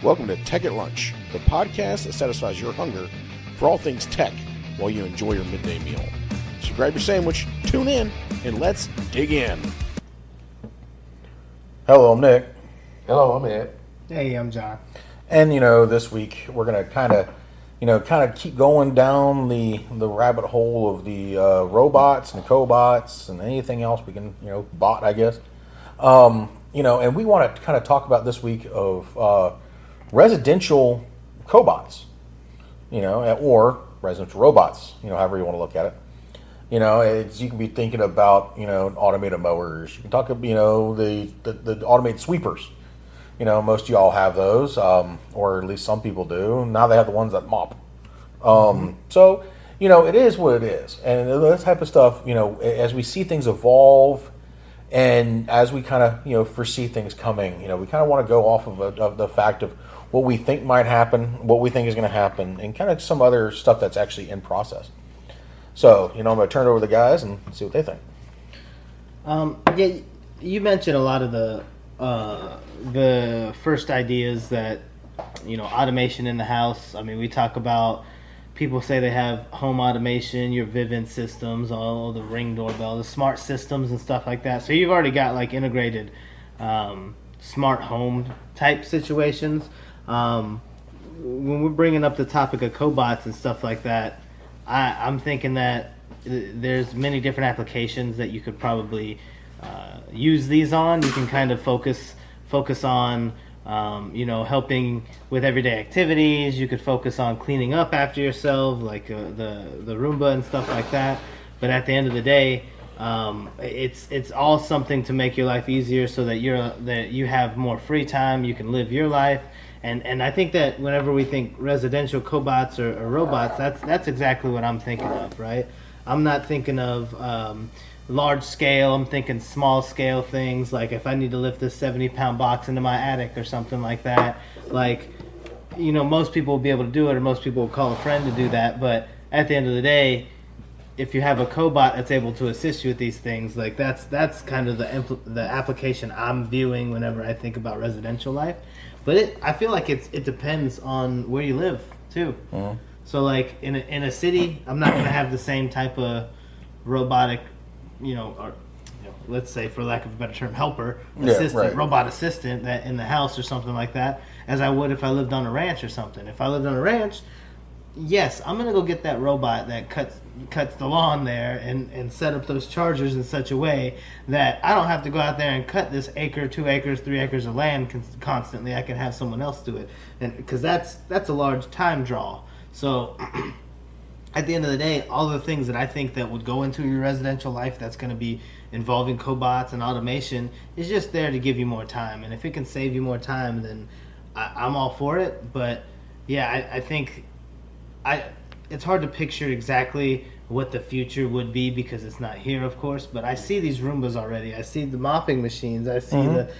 Welcome to Tech at Lunch, the podcast that satisfies your hunger for all things tech while you enjoy your midday meal. So grab your sandwich, tune in, and let's dig in. Hello, I'm Nick. Hello, I'm Ed. Hey, I'm John. And this week we're gonna kind of keep going down the rabbit hole of the robots and the cobots and anything else we can bot, I guess. And we want to kind of talk about this week of residential cobots, or residential robots, however you want to look at it. You can be thinking about, automated mowers. You can talk about, the automated sweepers. Most of y'all have those, or at least some people do. Now they have the ones that mop. So, it is what it is. And that type of stuff, as we see things evolve and as we kind of, foresee things coming, we kind of want to go off of the fact of what we think might happen, what we think is going to happen, and kind of some other stuff that's actually in process. So, I'm going to turn it over to the guys and see what they think. Yeah, you mentioned a lot of the first ideas that, automation in the house. I mean, we talk about, people say they have home automation, your Vivint systems, all the Ring doorbell, the smart systems and stuff like that. So you've already got like integrated smart home type situations. When we're bringing up the topic of cobots and stuff like that, I'm thinking that there's many different applications that you could probably use these on. You can kind of focus on helping with everyday activities. You could focus on cleaning up after yourself, like the Roomba and stuff like that. But at the end of the day, it's all something to make your life easier, so that you have more free time. You can live your life. And I think that whenever we think residential cobots or robots, that's exactly what I'm thinking of, right? I'm not thinking of large scale. I'm thinking small scale things, like if I need to lift this 70-pound box into my attic or something like that. Like, most people will be able to do it, or most people will call a friend to do that. But at the end of the day, if you have a cobot that's able to assist you with these things, like that's kind of the application I'm viewing whenever I think about residential life. But I feel like it depends on where you live too. Mm-hmm. So like in a city, I'm not going to have the same type of robotic, let's say, for lack of a better term, helper, assistant, robot assistant that in the house or something like that, as I would if I lived on a ranch or something. If I lived on a ranch, yes, I'm going to go get that robot that cuts the lawn there and set up those chargers in such a way that I don't have to go out there and cut this acre, 2 acres, 3 acres of land constantly. I can have someone else do it, and because that's a large time draw. So at the end of the day, all the things that I think that would go into your residential life that's going to be involving cobots and automation is just there to give you more time. And if it can save you more time, then I'm all for it. But yeah, I think it's hard to picture exactly what the future would be because it's not here, of course. But I see these Roombas already. I see the mopping machines. I see the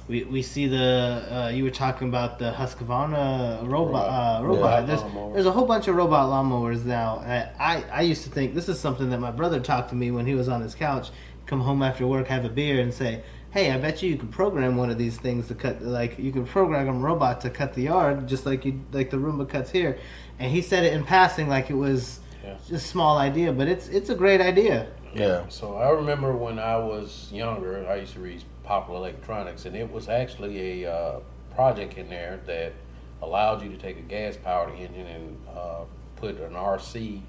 we see the you were talking about the Husqvarna robot. There's a whole bunch of robot lawnmowers now. I used to think this is something that my brother talked to me when he was on his couch, come home after work, have a beer, and say, hey, I bet you can program one of these things to cut, like you can program a robot to cut the yard just like the Roomba cuts here. And he said it in passing like it was just a small idea, but it's a great idea. Yeah. So I remember when I was younger, I used to read Popular Electronics, and it was actually a project in there that allowed you to take a gas-powered engine and put an RC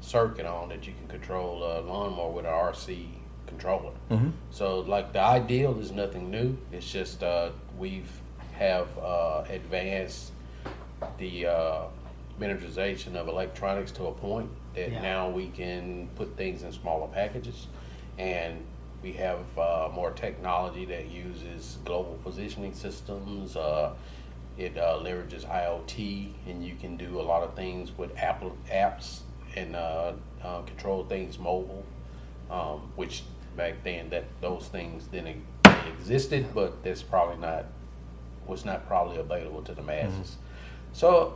circuit on that you can control a lawnmower with an RC controller. Mm-hmm. So like the ideal is nothing new. It's just we've advanced the miniaturization of electronics to a point that now we can put things in smaller packages, and we have more technology that uses global positioning systems. It leverages IoT, and you can do a lot of things with apps and control things mobile, which back then those things didn't existed, but that's was not probably available to the masses. Mm-hmm. So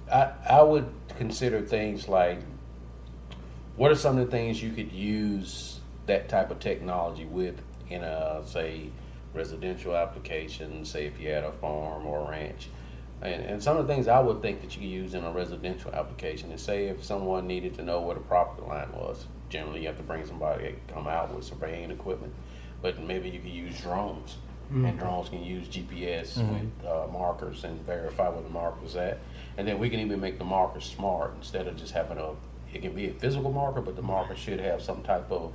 I would consider things like, what are some of the things you could use that type of technology with in a, say, residential applications, say if you had a farm or a ranch. And some of the things I would think that you could use in a residential application is, say if someone needed to know where the property line was. Generally, you have to bring somebody to come out with surveying equipment, but maybe you could use drones. And drones can use GPS with markers and verify where the marker's at. And then we can even make the marker smart instead of just having it can be a physical marker, but the marker should have some type of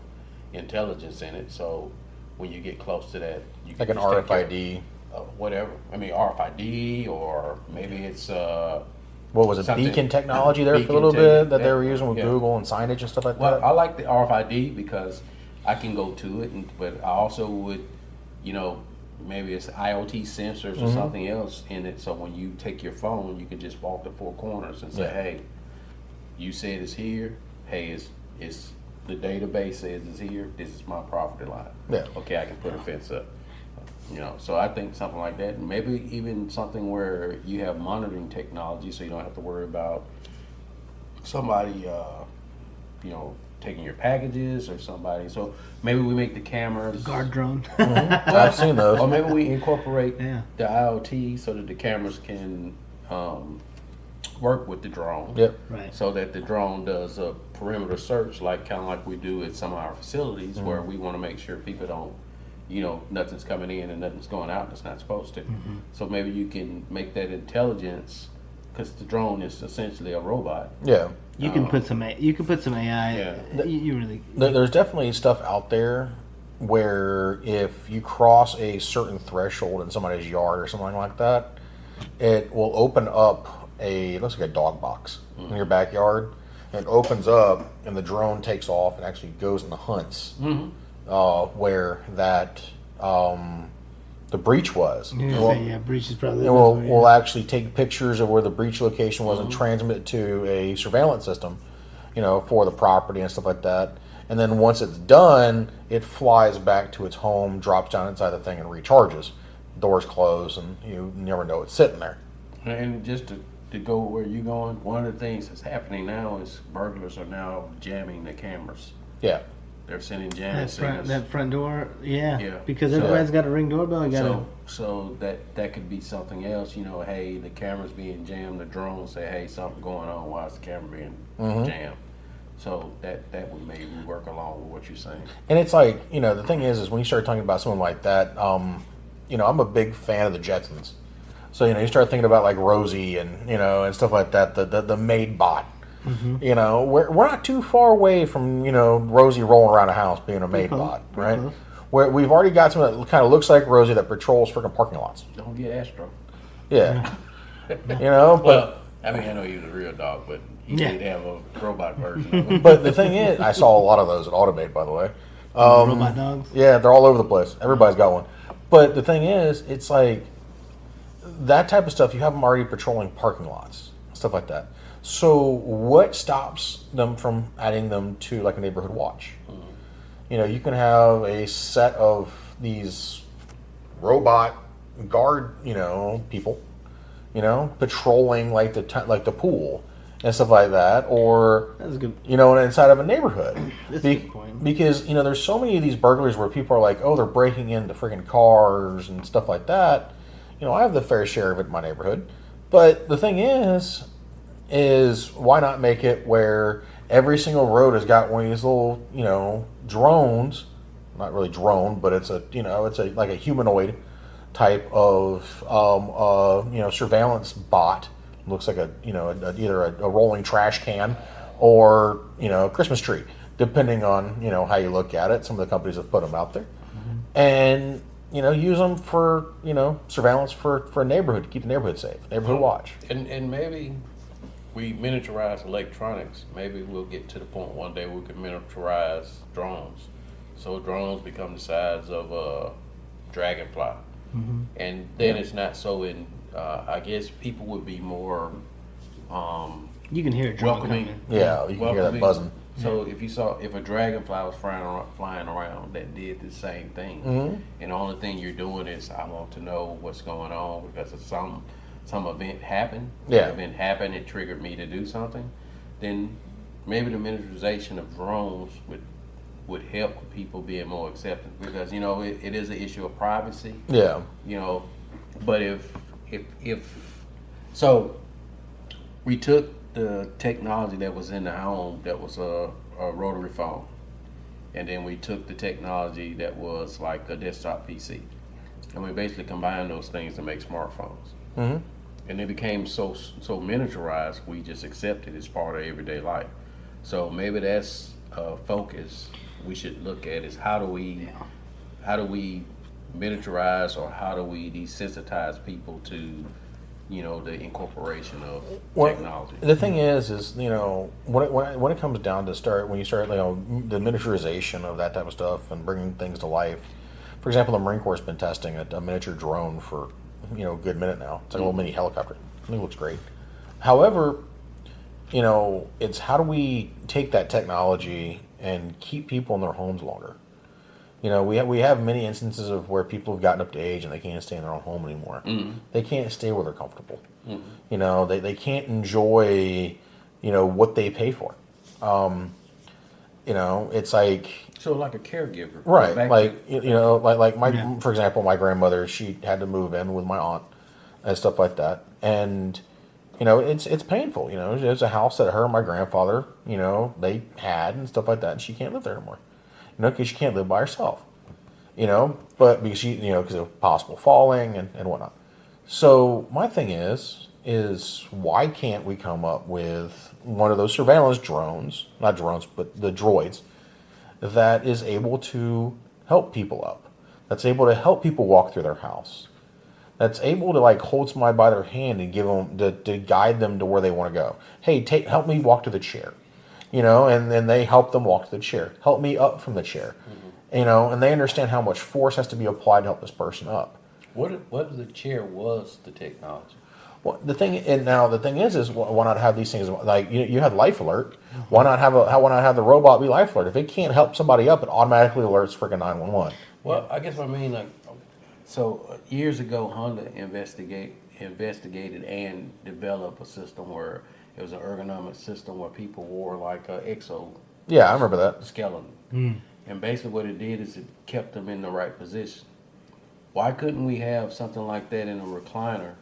intelligence in it. So when you get close to that, you Like can an just take care RFID. of whatever. I mean, RFID, or maybe it's What was it? something- Beacon technology there for a Beacon little tech, bit that they yeah, were using with yeah. Google and signage and stuff like Well, that. I like the RFID because I can go to it, but I also would, maybe it's IoT sensors or something else in it. So when you take your phone, you can just walk the four corners and say, Yeah. "Hey, you said it's here. Hey, it's the database says it's here. This is my property line. Yeah. Okay, I can put a fence up." So I think something like that, and maybe even something where you have monitoring technology, so you don't have to worry about somebody, taking your packages or somebody. So maybe we make the cameras. Guard drone. I've seen those. Or maybe we incorporate Yeah. the IoT so that the cameras can work with the drone. Yep. Right. So that the drone does a perimeter search, kind of like we do at some of our facilities, where we want to make sure people don't, nothing's coming in and nothing's going out that's not supposed to. So maybe you can make that intelligence, because the drone is essentially a robot. Yeah. You can put some AI. Yeah. You really. There's definitely stuff out there where if you cross a certain threshold in somebody's yard or something like that, it will open up it looks like a dog box in your backyard. And it opens up and the drone takes off and actually goes and hunts where that the breach was. Breach is probably. And we'll actually take pictures of where the breach location was and transmit it to a surveillance system, for the property and stuff like that. And then once it's done, it flies back to its home, drops down inside the thing, and recharges. Doors close, and you never know it's sitting there. And just to go where you're going, one of the things that's happening now is burglars are now jamming the cameras. Yeah. They're sending jamming signals. That front door, yeah. Yeah. Because So- everybody's got a Ring doorbell. So that could be something else. Hey, the camera's being jammed. The drone say, "Hey, something going on. Why is the camera being jammed?" So that would maybe work along with what you're saying. And it's like, the thing is when you start talking about someone like that, I'm a big fan of the Jetsons. So, you start thinking about like Rosie and, and stuff like that, the maid bot. We're not too far away from, Rosie rolling around a house being a maid bot, right? close. Where we've already got someone that kind of looks like Rosie that patrols freaking parking lots. Don't get Astro. Yeah. But Well, I know he was a real dog, but he Yeah. did have a robot version of him. but the thing is, I saw a lot of those at Automate, by the way. Robot dogs. Yeah, they're all over the place. Everybody's got one. But the thing is, it's like that type of stuff, you have them already patrolling parking lots, stuff like that. So what stops them from adding them to like a neighborhood watch? You can have a set of these robot guard, people, patrolling like the pool and stuff like that, or That's good. inside of a neighborhood. That's a good point. Because there's so many of these burglaries where people are like, oh, they're breaking into freaking cars and stuff like that. I have the fair share of it in my neighborhood, but the thing is why not make it where every single road has got one of these little drones, not really drone, but it's a like a humanoid type of surveillance bot. Looks like either a rolling trash can or a Christmas tree, depending on how you look at it. Some of the companies have put them out there, and use them for surveillance for a neighborhood to keep the neighborhood safe, neighborhood watch. And maybe we miniaturize electronics. Maybe we'll get to the point one day we can miniaturize drones. So drones become the size of a dragonfly. And then it's not so I guess people would be more You can hear a drone welcoming. coming. Yeah, you can hear that welcoming. buzzing. So if a dragonfly was flying around that did the same thing, and the only thing you're doing is I want to know what's going on because of some event happened. Yeah. The event happened, it triggered me to do something. Then maybe the miniaturization of drones would would help with people being more accepting, because you know it is an issue of privacy. Yeah. You know, but if so, we took the technology that was in the home that was a rotary phone, and then we took the technology that was like a desktop PC, and we basically combined those things to make smartphones. Mm-hmm. And it became so miniaturized, we just accept it as part of everyday life. So maybe that's a focus we should look at, is how do we miniaturize, or how do we desensitize people to, you know, the incorporation of technology. The thing is you know, when it comes down to when you start, you know, the miniaturization of that type of stuff and bringing things to life. For example, the Marine Corps has been testing a miniature drone for, you know, a good minute now. It's like a little mini helicopter. I think it looks great. However, you know, it's how do we take that technology and keep people in their homes longer? You know, we have many instances of where people have gotten up to age and they can't stay in their own home anymore. Mm-hmm. They can't stay where they're comfortable. Mm-hmm. You know, they can't enjoy, you know, what they pay for. You know, it's like, so like a caregiver, right? Like you know, like my for example, my grandmother, she had to move in with my aunt and stuff like that, and you know, it's painful. You know, there's a house that her and my grandfather, you know, they had and stuff like that, and she can't live there anymore. You know, because she can't live by herself. You know, but because she, you know, because of possible falling and whatnot. So my thing is why can't we come up with one of those surveillance drones, not drones, but the droids, that is able to help people up, that's able to help people walk through their house, that's able to like hold somebody by their hand and give them to guide them to where they want to go. Hey, help me walk to the chair, you know, and then they help them walk to the chair. Help me up from the chair, you know, and they understand how much force has to be applied to help this person up. What if the chair was the technology? Well, the thing is why not have these things like you had Life Alert? Why not have the robot be Life Alert? If it can't help somebody up, it automatically alerts freaking 911. Well, I guess what I mean, like, so years ago, Honda investigated and developed a system where it was an ergonomic system where people wore like a exo. Yeah, I remember that skeleton. And basically, what it did is it kept them in the right position. Why couldn't we have something like that in a recliner?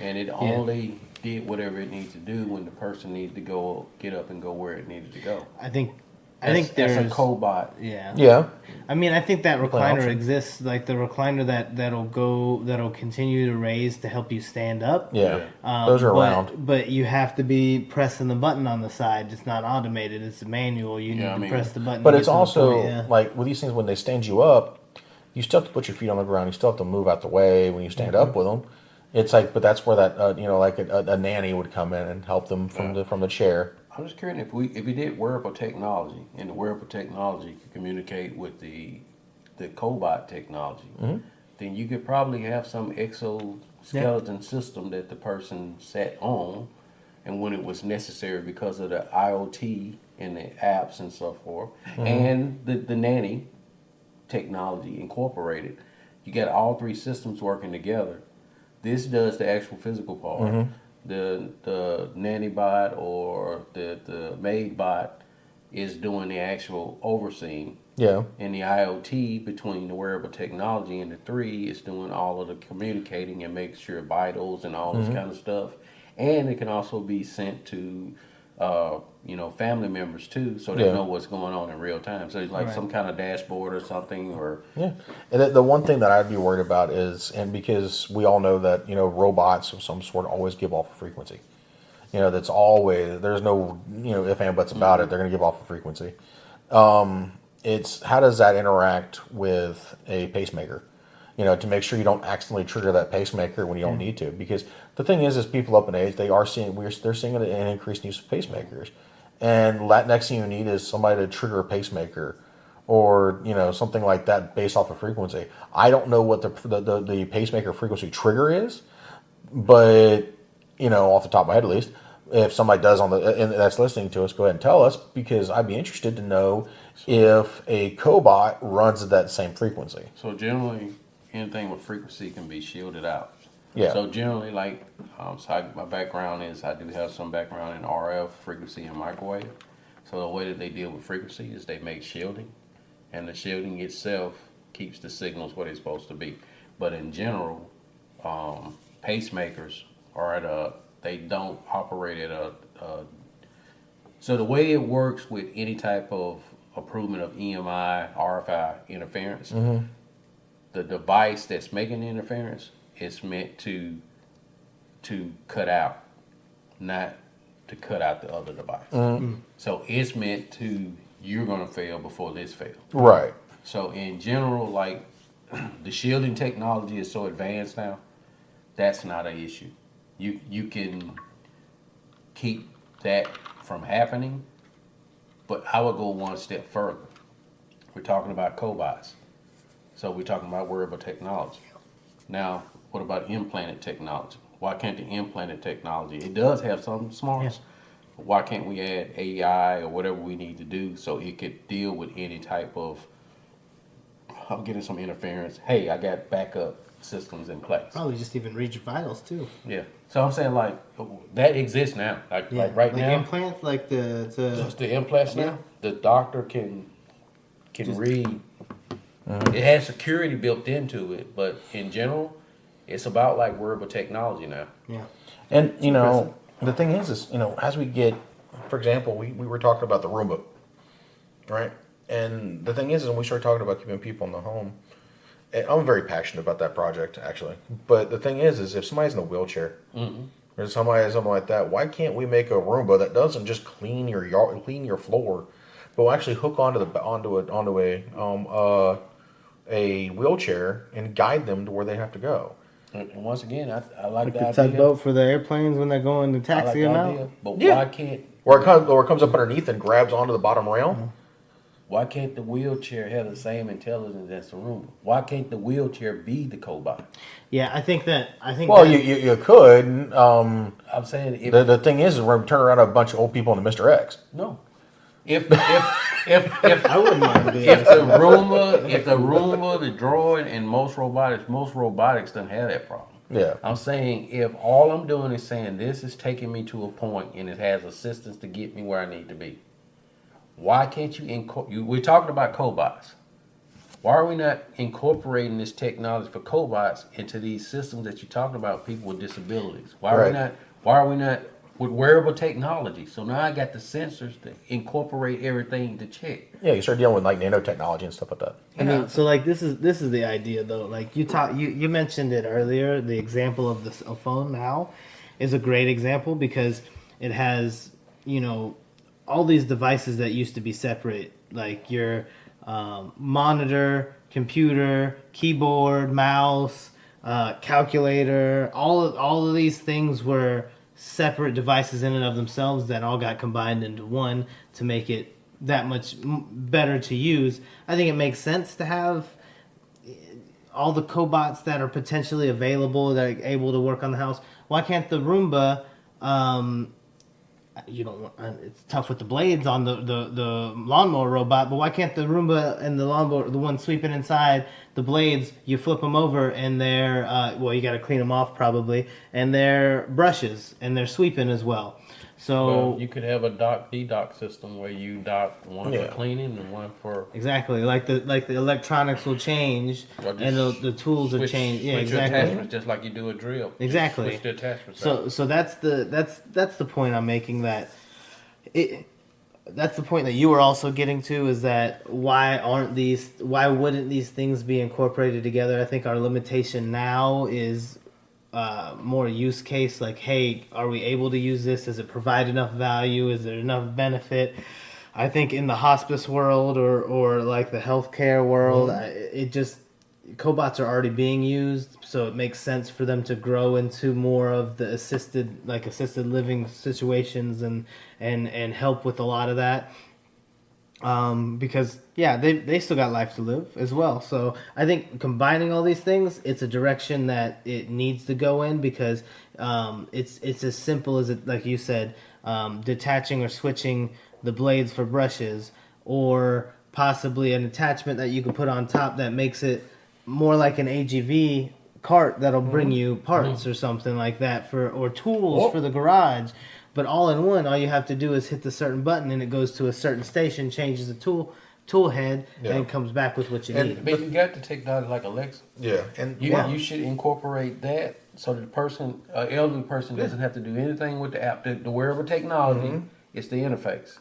And it only did whatever it needs to do when the person needed to get up and go where it needed to go. I think there's a cobot. Yeah. I mean, I think that recliner exists, like the recliner that'll continue to raise to help you stand up. Yeah. Those are around. But you have to be pressing the button on the side. It's not automated. It's a manual. You need to press the button. But it's also like with these things, when they stand you up, you still have to put your feet on the ground. You still have to move out the way when you stand up with them. It's like, but that's where that you know, like a nanny would come in and help them from the chair. I'm just curious if we did wearable technology, and the wearable technology could communicate with the cobot technology, then you could probably have some exoskeleton system that the person sat on, and when it was necessary because of the IoT and the apps and so forth, and the nanny technology incorporated, you got all three systems working together. This does the actual physical part. The nanny bot or the maid bot is doing the actual overseeing. Yeah. And the IoT between the wearable technology and the three is doing all of the communicating and making sure vitals and all this kind of stuff. And it can also be sent to you know, family members too, so they know what's going on in real time. So it's like some kind of dashboard or something, or and the one thing that I'd be worried about is, and because we all know that, you know, robots of some sort always give off a frequency. You know, that's always, there's no, you know, if and buts about it. They're going to give off a frequency. It's how does that interact with a pacemaker? You know, to make sure you don't accidentally trigger that pacemaker when you don't need to. Because the thing is people up in age, they're seeing an increased use of pacemakers. And next thing you need is somebody to trigger a pacemaker, or you know, something like that based off of frequency. I don't know what the pacemaker frequency trigger is, but you know, off the top of my head at least, if somebody does and that's listening to us, go ahead and tell us, because I'd be interested to know if a cobot runs at that same frequency. So generally, anything with frequency can be shielded out. Yeah. So generally, like, my background is I do have some background in RF, frequency, and microwave. So the way that they deal with frequency is they make shielding. and the shielding itself keeps the signals where they're supposed to be. But in general, pacemakers are they don't operate at so the way it works with any type of improvement of EMI, RFI interference, the device that's making the interference is meant to cut out, not to cut out the other device. So it's meant to, you're going to fail before this fails. Right. So in general, like the shielding technology is so advanced now, that's not an issue. You can keep that from happening, but I would go one step further. We're talking about cobots. So we're talking about wearable technology. Now, what about implanted technology? Why can't the implanted technology, it does have some smarts, but why can't we add AI or whatever we need to do so it could deal with any type of, I'm getting some interference, hey, I got backup systems in place. Probably just even read your vitals too. Yeah. So I'm saying like that exists now. Like right now. Implants, like Just the implants now. The doctor can read. It has security built into it, but in general, it's about like wearable technology now. Yeah. And the thing is as we get, for example, we were talking about the Roomba, right? And the thing is when we start talking about keeping people in the home, and I'm very passionate about that project actually. But the thing is if somebody's in a wheelchair, or something like that, why can't we make a Roomba that doesn't just clean your yard, clean your floor, but will actually hook onto a wheelchair and guide them to where they have to go? And once again, I like the the idea. tugboat for the airplanes when they're going to I like taxi the them idea. out. But Yeah. why can't? Or it comes up underneath and grabs onto the bottom rail. Why can't the wheelchair have the same intelligence as the Roomba? Why can't the wheelchair be the cobot? Yeah, I think. Well, you could. I'm saying if The thing is we're going to turn around a bunch of old people into Mr. X. no, if I wouldn't mind being. if the Roomba, the droid, and most robotics don't have that problem. Yeah. I'm saying if all I'm doing is saying this is taking me to a point and it has assistance to get me where I need to be, why can't you we're talking about cobots. Why are we not incorporating this technology for cobots into these systems that you're talking about, people with disabilities? Why are we not with wearable technology? So now I got the sensors to incorporate everything to check. Yeah, you start dealing with like nanotechnology and stuff like that. I mean, so like this is the idea though. Like you mentioned it earlier. The example of the cell phone now is a great example because it has all these devices that used to be separate, like your monitor, computer, keyboard, mouse, calculator. All of these things were separate devices in and of themselves that all got combined into one to make it that much better to use. I think it makes sense to have all the cobots that are potentially available that are able to work on the house. Why can't the Roomba? It's tough with the blades on the lawnmower robot, but why can't the Roomba and the lawnmower, the one sweeping inside, the blades, you flip them over and they're, you got to clean them off probably, and they're brushes and they're sweeping as well. So well, you could have a dock system where you dock one for cleaning and one for exactly like the electronics will change and the tools will change. Yeah, exactly. Attachments just like you do a drill. Exactly. Switch the attachments. So that's the point I'm making. That's the point that you were also getting to, is that why wouldn't these things be incorporated together? I think our limitation now is more use case, like, hey, are we able to use this? Does it provide enough value? Is there enough benefit? I think in the hospice world or like the healthcare world, cobots are already being used, so it makes sense for them to grow into more of the assisted living situations and help with a lot of that. Because they still got life to live as well. So I think combining all these things, it's a direction that it needs to go in, because it's as simple as it, like you said, detaching or switching the blades for brushes, or possibly an attachment that you can put on top that makes it more like an AGV cart that'll bring you parts or something like that, or tools for the garage. But all in one, all you have to do is hit the certain button and it goes to a certain station, changes the tool, tool head Yeah. and it comes back with what you And- need. But you got the technology like Alexa. Yeah, and You should incorporate that so that the person, elderly person, doesn't have to do anything with the app. The wearable technology, it's the interface.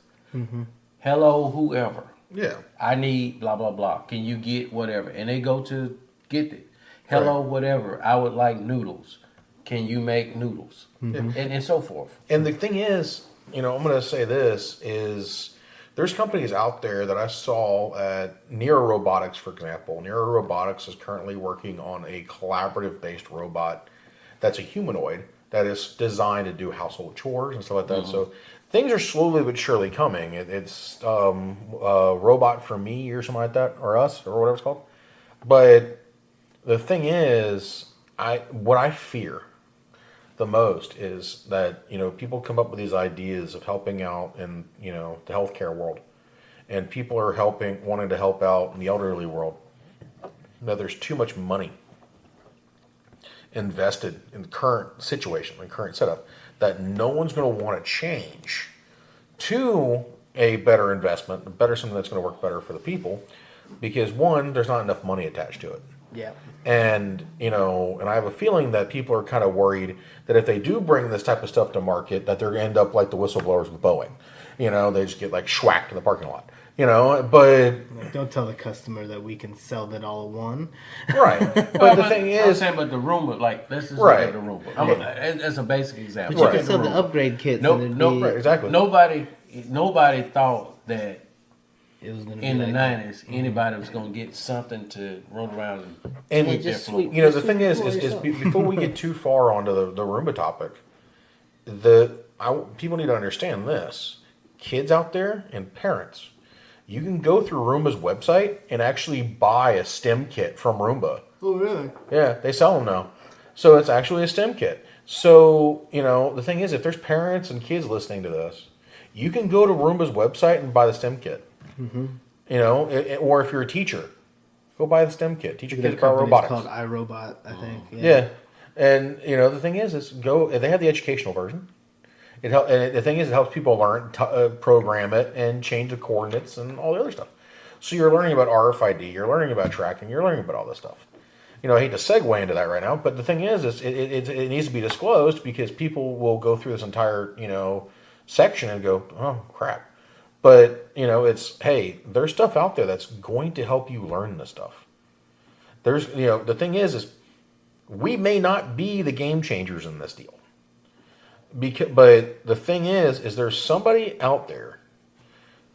Hello, whoever. yeah, I need blah blah blah. Can you get whatever? And they go to get it. Hello, whatever. I would like noodles. Can you make noodles? And so forth. and the thing is, I'm going to say this is there's companies out there that I saw at Nero Robotics, for example. Nero Robotics is currently working on a collaborative-based robot that's a humanoid that is designed to do household chores and stuff like that. So things are slowly but surely coming. It's Robot for Me or something like that, or Us, or whatever it's called. But the thing is, what I fear the most is that people come up with these ideas of helping out in the healthcare world, and people are wanting to help out in the elderly world. That there's too much money invested in the current situation, the current setup, that no one's going to want to change to a better investment, something that's going to work better for the people, because one, there's not enough money attached to it. Yeah. And and I have a feeling that people are kind of worried that if they do bring this type of stuff to market, that they're going to end up like the whistleblowers with Boeing. They just get like schwacked in the parking lot. But Don't tell the customer that we can sell that all in one. right. But the thing I'm is, saying, but the Roomba, like let's just Right. look at the Roomba. That's a basic example. But you Right. can sell the upgrade kits. No, and it'd no, be- right, exactly. Nobody thought that It was gonna in be the like, '90s anybody was going to get something to run around And sweep just their floor. sweep. the thing is before we get too far onto the Roomba topic, people need to understand this. Kids out there and parents, you can go through Roomba's website and actually buy a STEM kit from Roomba. Oh really? Yeah, they sell them now. So it's actually a STEM kit. So, the thing is, if there's parents and kids listening to this, you can go to Roomba's website and buy the STEM kit. Or if you're a teacher, go buy the STEM kit. Teach your The kids about company's robotics. called iRobot, I think. Yeah. And, the thing is go, they have the educational version. And the thing is, it helps people learn, program it, and change the coordinates and all the other stuff. So you're learning about RFID, you're learning about tracking, you're learning about all this stuff. I hate to segue into that right now, but the thing is it needs to be disclosed because people will go through this entire, section and go, oh, crap. But, it's, hey, there's stuff out there that's going to help you learn this stuff. There's, the thing is we may not be the game changers in this deal. But the thing is there's somebody out there,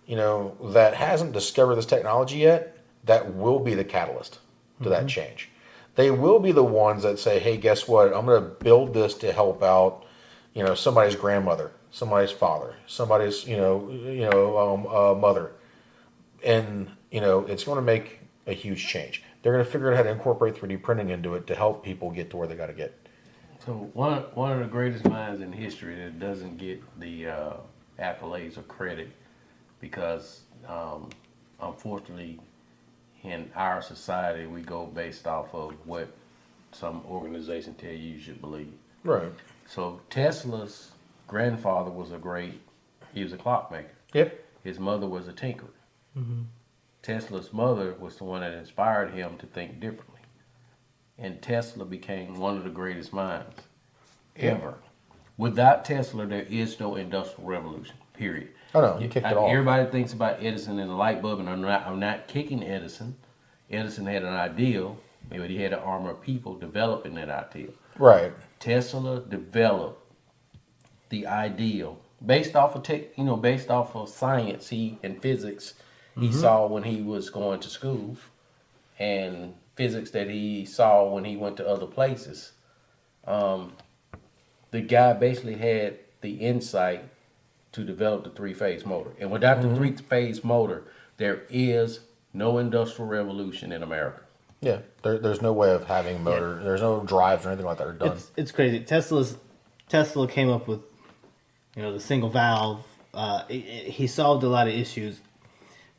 that hasn't discovered this technology yet that will be the catalyst to that change. They will be the ones that say, hey, guess what? I'm going to build this to help out, somebody's grandmother, somebody's father, somebody's, mother. And, it's going to make a huge change. They're going to figure out how to incorporate 3D printing into it to help people get to where they got to get. So one of the greatest minds in history that doesn't get the accolades or credit because unfortunately in our society we go based off of what some organization tell you should believe. Right. So Tesla's grandfather was he was a clockmaker. Yep. His mother was a tinkerer. Tesla's mother was the one that inspired him to think differently. And Tesla became one of the greatest minds ever. Without Tesla, there is no industrial revolution, period. Oh, no, you kicked it off. Everybody thinks about Edison and the light bulb, and I'm not kicking Edison. Edison had an ideal, but he had an army of people developing that ideal. Right. Tesla developed the ideal based off of based off of science and physics he saw when he was going to school, and physics that he saw when he went to other places. The guy basically had the insight to develop the three-phase motor. And without the three-phase motor, there is no industrial revolution in America. Yeah, there's no way of having a motor. There's no drives or anything like that are done. It's crazy. Tesla came up with, the single valve. He solved a lot of issues.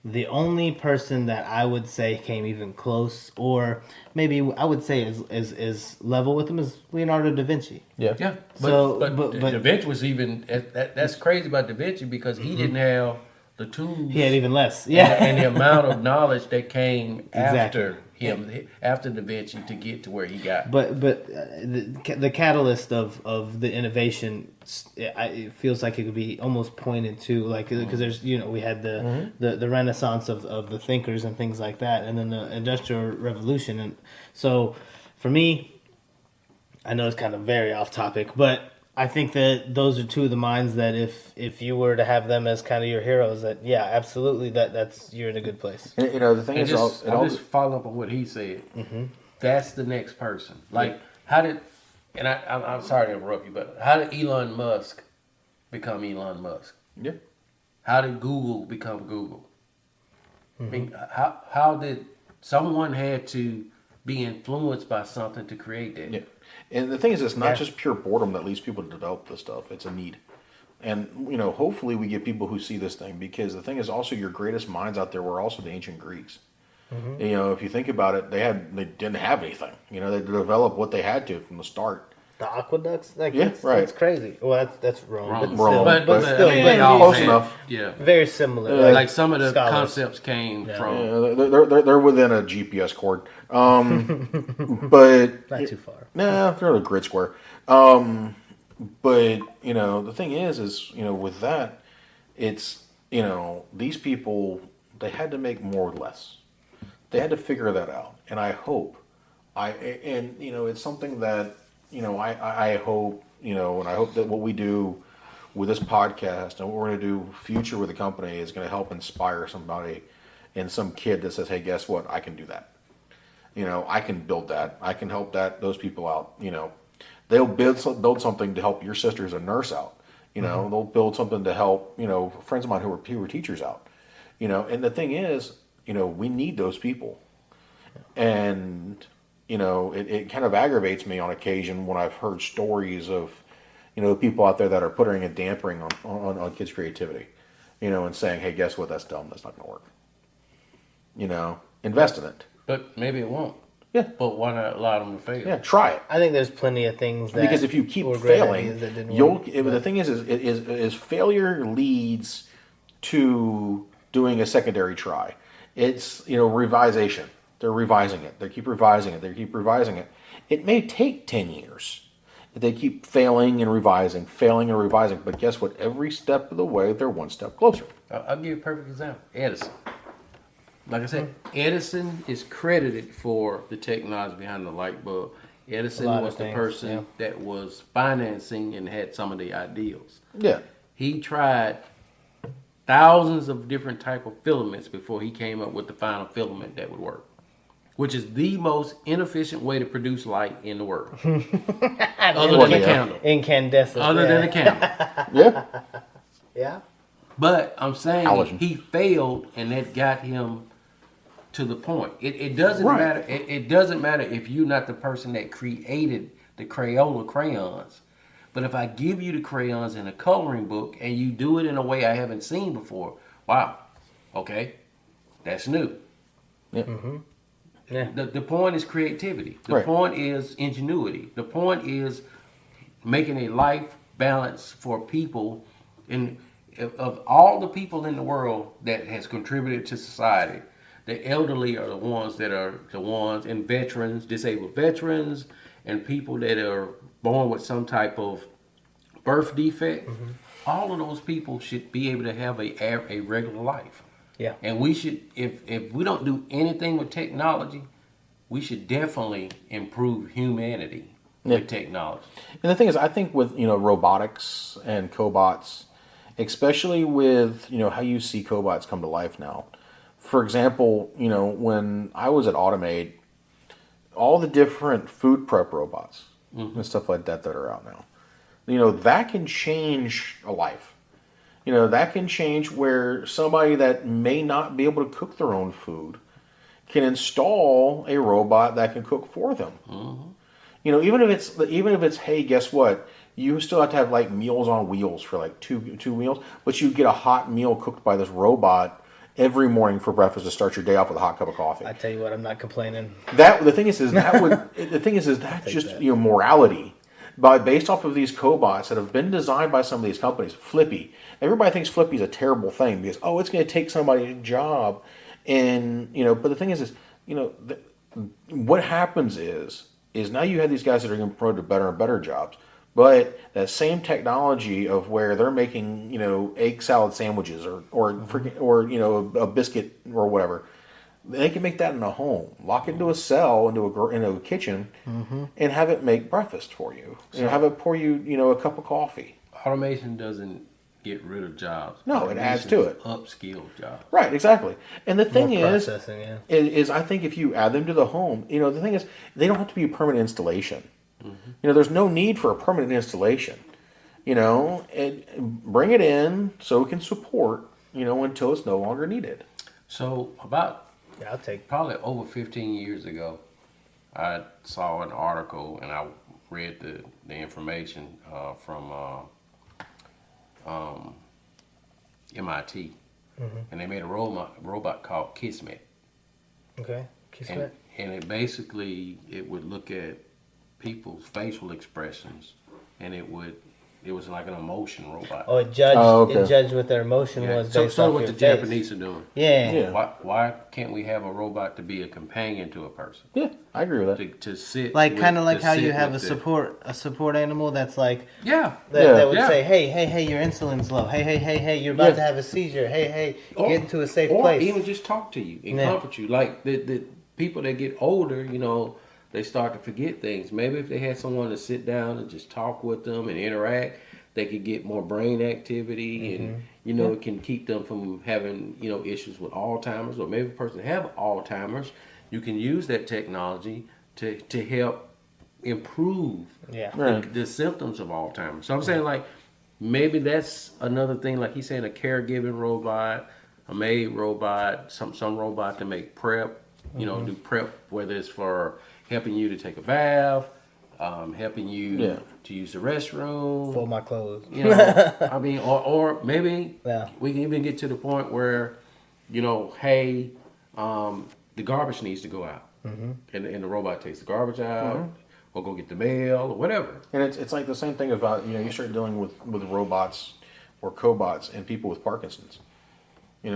The only person that I would say came even close, or maybe I would say is level with him, is Leonardo da Vinci. Yeah. Yeah, So, but but- Da Vinci was even that's crazy about Da Vinci because he didn't have the tools. He had even less. and, Yeah. and the amount of knowledge that came Exactly. after him, after Da Vinci, to get to where he got. But the catalyst of the innovation, it feels like it could be almost pointed to, like, because there's, we had the Renaissance of the thinkers and things like that, and then the Industrial Revolution. And so for me, I know it's kind of very off topic, but I think that those are two of the minds that if you were to have them as kind of your heroes, that absolutely, that's you're in a good place. And, the thing is, I'll just follow up on what he said. Mm-hmm. That's the next person. Like, how did, and I'm sorry to interrupt you, but how did Elon Musk become Elon Musk? yeah. How did Google become Google? I mean, how did someone had to be influenced by something to create that? Yeah. And the thing is, it's not just pure boredom that leads people to develop this stuff. It's a need. And, hopefully we get people who see this thing, because the thing is also, your greatest minds out there were also the ancient Greeks. Mm-hmm. If you think about it, they didn't have anything. They developed what they had to from the start. The aqueducts, like, Yeah, right. That's crazy. Well, that's Rome. Rome. But still, they all close had- enough. Yeah. very similar. Like some of the scholars. concepts came from. They're within a GPS cord. But Not too far. nah, they're a grid square. But the thing is with that, it's these people, they had to make more or less. They had to figure that out, and I hope, it's something that I hope and I hope that what we do with this podcast and what we're going to do future with the company is going to help inspire somebody and some kid that says, hey, guess what? I can do that. I can build that. I can help those people out. They'll build something to help your sister as a nurse out. They'll build something to help, friends of mine who were teachers out. And the thing is, we need those people. And, it kind of aggravates me on occasion when I've heard stories of, people out there that are putting a dampering on kids' creativity, and saying, hey, guess what? That's dumb. That's not going to work. Invest in it. But maybe it won't. Yeah. But why not allow them to fail? Yeah, try it. I think there's plenty of things that, Because if you keep were great failing, ideas that didn't you'll. work, The thing is failure leads to doing a secondary try. It's revisation. They're revising it. They keep revising it. They keep revising it. It may take 10 years. If they keep failing and revising. But guess what? Every step of the way, they're one step closer. I'll give you a perfect example. Edison. Like I said, Edison is credited for the technology behind the light bulb. Edison was the person that was financing and had some of the ideals. Yeah. He tried thousands of different type of filaments before he came up with the final filament that would work, which is the most inefficient way to produce light in the world. Other than a candle. Incandescent. Other than a candle. Yeah. Yeah. But I'm saying Halogen. he failed, and that got him to the point. It doesn't Right. matter. It doesn't matter if you're not the person that created the Crayola crayons. But if I give you the crayons in a coloring book and you do it in a way I haven't seen before, wow, okay, that's new. Yeah. Mm-hmm. Yeah. The point is creativity. The Right. point is ingenuity. The point is making a life balance for people. And of all the people in the world that has contributed to society, the elderly are the ones, and veterans, disabled veterans, and people that are born with some type of birth defect. Mm-hmm. All of those people should be able to have a regular life. Yeah. And we should, if we don't do anything with technology, we should definitely improve humanity with technology. And the thing is, I think with robotics and cobots, especially with how you see cobots come to life now. For example, when I was at Automate, all the different food prep robots and stuff like that are out now, that can change a life. That can change where somebody that may not be able to cook their own food can install a robot that can cook for them. Mm-hmm. Even if it's hey, guess what? You still have to have like Meals on Wheels for like two meals, but you get a hot meal cooked by this robot every morning for breakfast to start your day off with a hot cup of coffee. I tell you what, I'm not complaining. The thing is that's just morality. based off of these cobots that have been designed by some of these companies. Flippy. Everybody thinks Flippy is a terrible thing because it's going to take somebody's job, and But the thing is what happens is now you have these guys that are going to promote to better and better jobs. But that same technology of where they're making, egg salad sandwiches or a biscuit or whatever, they can make that in a home, lock it into a cell, into a kitchen, and have it make breakfast for you. Have it pour you, a cup of coffee. Automation doesn't get rid of jobs. No, it adds to it. Upskill jobs. Right, exactly. And the thing Processing, is I think if you add them to the home, the thing is they don't have to be a permanent installation. There's no need for a permanent installation. And bring it in so it can support, until it's no longer needed. So about I'll take. probably over 15 years ago, I saw an article and I read the information from MIT, and they made a robot called Kismet. Okay. And it basically would look at people's facial expressions, and it was like an emotion robot. Oh, it judged. okay. It judged what their emotion was based so off what your the face. Japanese are doing. Yeah. Why can't we have a robot to be a companion to a person? Yeah, I agree with that. To sit Kind of like to how sit you have with a support animal that's like Yeah. that would Yeah. say, hey, your insulin's low. Hey, you're about to have a seizure. Hey, get into a safe or place. even just talk to you and Yeah. comfort you. Like the people that get older, they start to forget things. Maybe if they had someone to sit down and just talk with them and interact, they could get more brain activity, and it can keep them from having issues with Alzheimer's, or maybe a person have Alzheimer's. You can use that technology to help improve the symptoms of Alzheimer's. So I'm saying, like, maybe that's another thing. Like he's saying, a caregiving robot, a maid robot, some robot to make prep. Do prep, whether it's for helping you to take a bath, helping you to use the restroom, Fold my clothes. I mean, or maybe Yeah. we can even get to the point where, hey, the garbage needs to go out, and the robot takes the garbage out, or go get the mail or whatever. And it's like the same thing about you start dealing with robots or cobots and people with Parkinson's.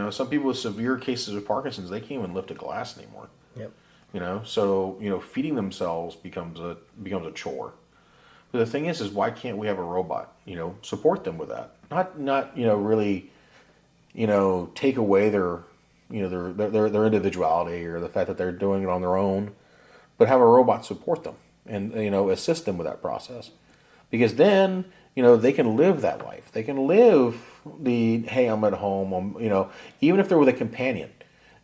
Some people with severe cases of Parkinson's, they can't even lift a glass anymore. Yep. So feeding themselves becomes a chore. But the thing is why can't we have a robot? Support them with that. Not really, take away their their individuality or the fact that they're doing it on their own, but have a robot support them and assist them with that process. Because then they can live that life. They can live hey, I'm at home. Even if they're with a companion.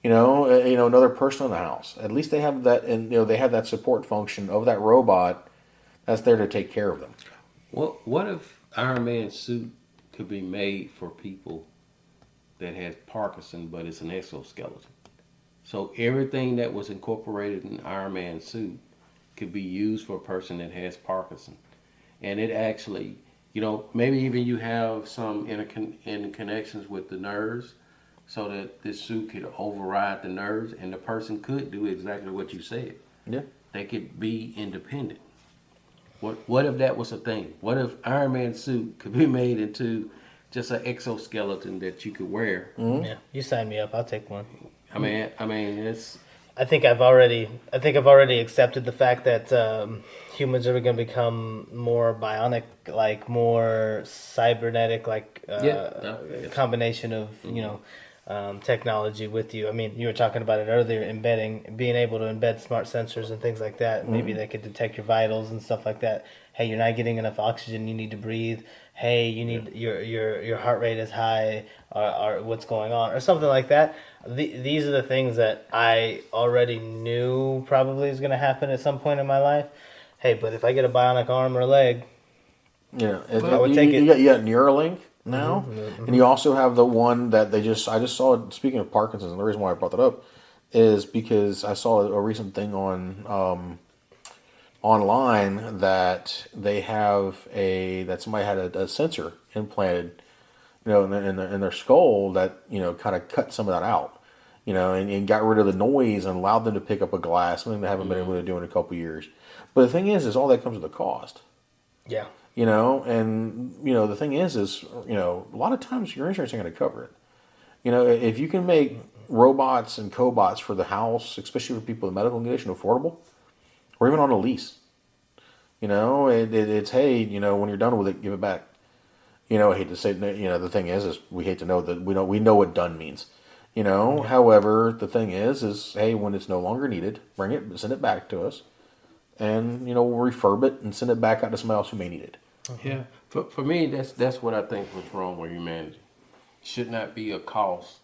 Another person in the house. At least they have that, and they have that support function of that robot that's there to take care of them. What if Iron Man's suit could be made for people that has Parkinson, but it's an exoskeleton? So everything that was incorporated in Iron Man's suit could be used for a person that has Parkinson, and it actually, maybe even you have some interconnections with the nerves, so that this suit could override the nerves, and the person could do exactly what you said. Yeah. They could be independent. What if that was a thing? What if Iron Man's suit could be made into just an exoskeleton that you could wear? Mm-hmm. Yeah, you sign me up. I'll take one. I mean, it's. I think I've already accepted the fact that humans are going to become more bionic, like more cybernetic, like combination of technology with you. I mean, you were talking about it earlier, being able to embed smart sensors and things like that. Maybe they could detect your vitals and stuff like that. Hey, you're not getting enough oxygen. You need to breathe. Hey, you need your heart rate is high, or what's going on, or something like that. These are the things that I already knew probably is going to happen at some point in my life. Hey, but if I get a bionic arm or leg, I would take it. You got Neuralink now, and you also have the one that I just saw it. Speaking of Parkinson's, and the reason why I brought that up is because I saw a recent thing on online that they have that somebody had a sensor implanted, in their skull that kind of cut some of that out, and got rid of the noise and allowed them to pick up a glass, something they haven't been able to do in a couple years. But the thing is all that comes with a cost. Yeah. You know, and you know the thing is you know a lot of times your insurance ain't going to cover it. You know, if you can make robots and cobots for the house, especially for people with medical condition, affordable, or even on a lease. You know, it's hey, you know, when you're done with it, give it back. You know, I hate to say, you know, the thing is we hate to know that we know what done means. You know, however, the thing is hey, when it's no longer needed, bring it, send it back to us, and you know we'll refurb it and send it back out to somebody else who may need it. Yeah, for me, that's what I think was wrong with humanity. Should not be a cost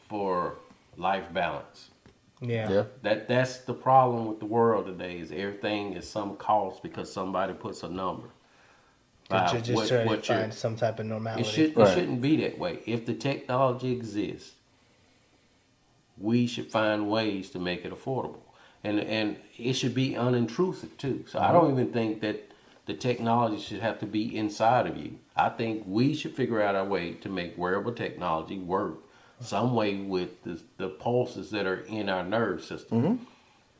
for life balance. Yeah. That's the problem with the world today. Is everything is some cost because somebody puts a number. Just trying to find some type of normality. It shouldn't be that way. If the technology exists, we should find ways to make it affordable, and it should be unintrusive too. So I don't even think that the technology should have to be inside of you. I think we should figure out a way to make wearable technology work some way with the pulses that are in our nerve system.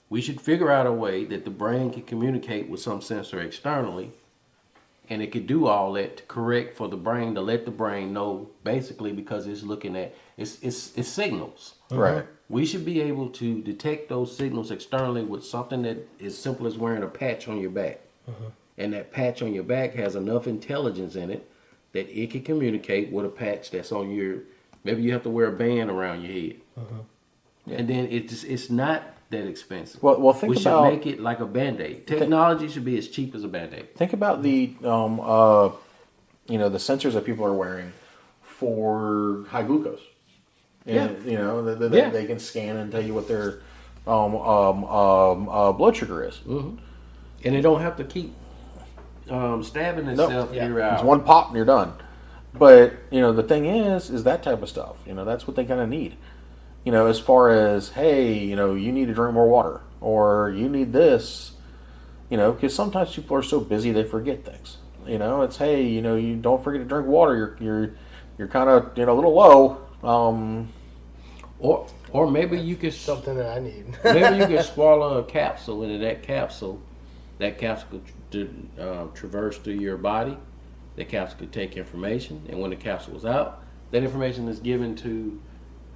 We should figure out a way that the brain can communicate with some sensor externally, and it could do all that to correct for the brain, to let the brain know, basically, because it's looking at it's signals. Right. We should be able to detect those signals externally with something that is simple as wearing a patch on your back. And that patch on your back has enough intelligence in it that it can communicate with a patch that's on your. Maybe you have to wear a band around your head, and then it's not that expensive. Well, think we about. should make it like a Band-Aid. Technology should be as cheap as a Band-Aid. Think about the you know the sensors that people are wearing for high glucose. And, you know they can scan and tell you what their blood sugar is. And they don't have to keep stabbing itself year out. It's one pop and you're done. But you know the thing is that type of stuff. You know that's what they kind of need. You know, as far as hey, you know, you need to drink more water or you need this. You know, because sometimes people are so busy they forget things. You know, it's hey, you know, you don't forget to drink water. You're kind of a little low. Or maybe you could something that I need. maybe you could swallow a capsule, and in that capsule could traverse through your body. The capsule could take information, and when the capsule is out, that information is given to,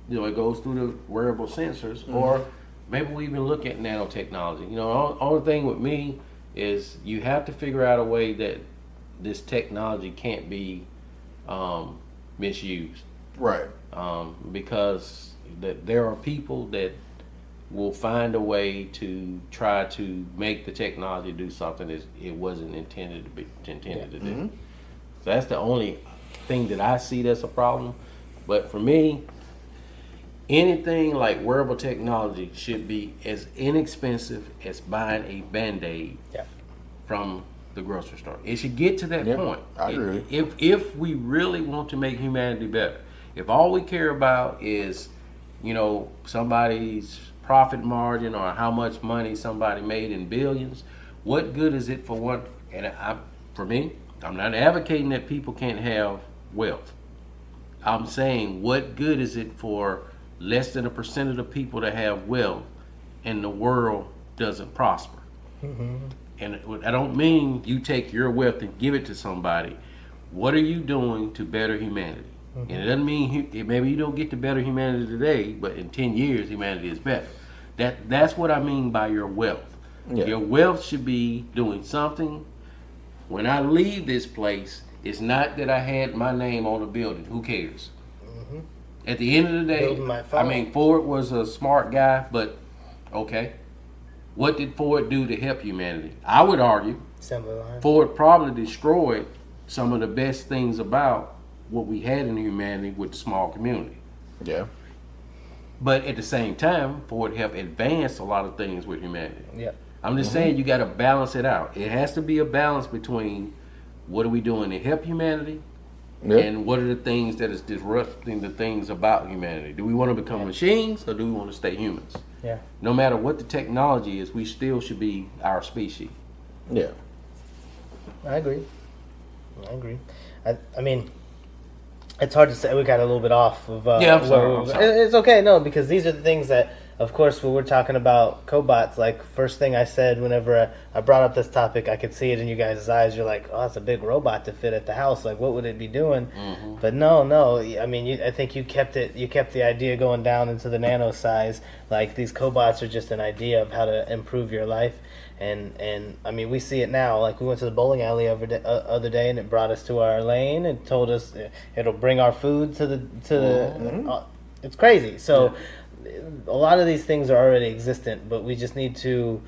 it goes through the wearable sensors. Or maybe we even look at nanotechnology. Only thing with me is you have to figure out a way that this technology can't be misused. Right. Because there are people that will find a way to try to make the technology do something that it wasn't intended to do. So that's the only thing that I see that's a problem. But for me, anything like wearable technology should be as inexpensive as buying a Band-Aid from the grocery store. It should get to that point. I agree. If we really want to make humanity better, if all we care about is, somebody's profit margin or how much money somebody made in billions, what good is it for one? And for me, I'm not advocating that people can't have wealth. I'm saying, what good is it for less than 1% of the people to have wealth and the world doesn't prosper? And I don't mean you take your wealth and give it to somebody. What are you doing to better humanity? And it doesn't mean maybe you don't get to better humanity today, but in 10 years humanity is better. That's what I mean by your wealth. Your wealth should be doing something. When I leave this place, it's not that I had my name on a building. Who cares? At the end of the day, Ford was a smart guy, but okay. What did Ford do to help humanity? I would argue Ford probably destroyed some of the best things about what we had in humanity with the small community. Yeah. But at the same time, Ford helped advance a lot of things with humanity. Yeah. I'm just saying you got to balance it out. It has to be a balance between what are we doing to help humanity and what are the things that is disrupting the things about humanity. Do we want to become machines or do we want to stay humans? Yeah. No matter what the technology is, we still should be our species. Yeah. I agree. I mean, it's hard to say. We got a little bit off of. I'm sorry. It's okay, no, because these are the things that of course, when we're talking about cobots, like first thing I said whenever I brought up this topic, I could see it in you guys' eyes. You're like, "Oh, it's a big robot to fit at the house. Like, what would it be doing?" Mm-hmm. But no. I mean, I think you kept it. You kept the idea going down into the nano size. Like these cobots are just an idea of how to improve your life. And I mean, we see it now. Like we went to the bowling alley other day, and it brought us to our lane and told us it'll bring our food to the. It's crazy. So, a lot of these things are already existent, but we just need to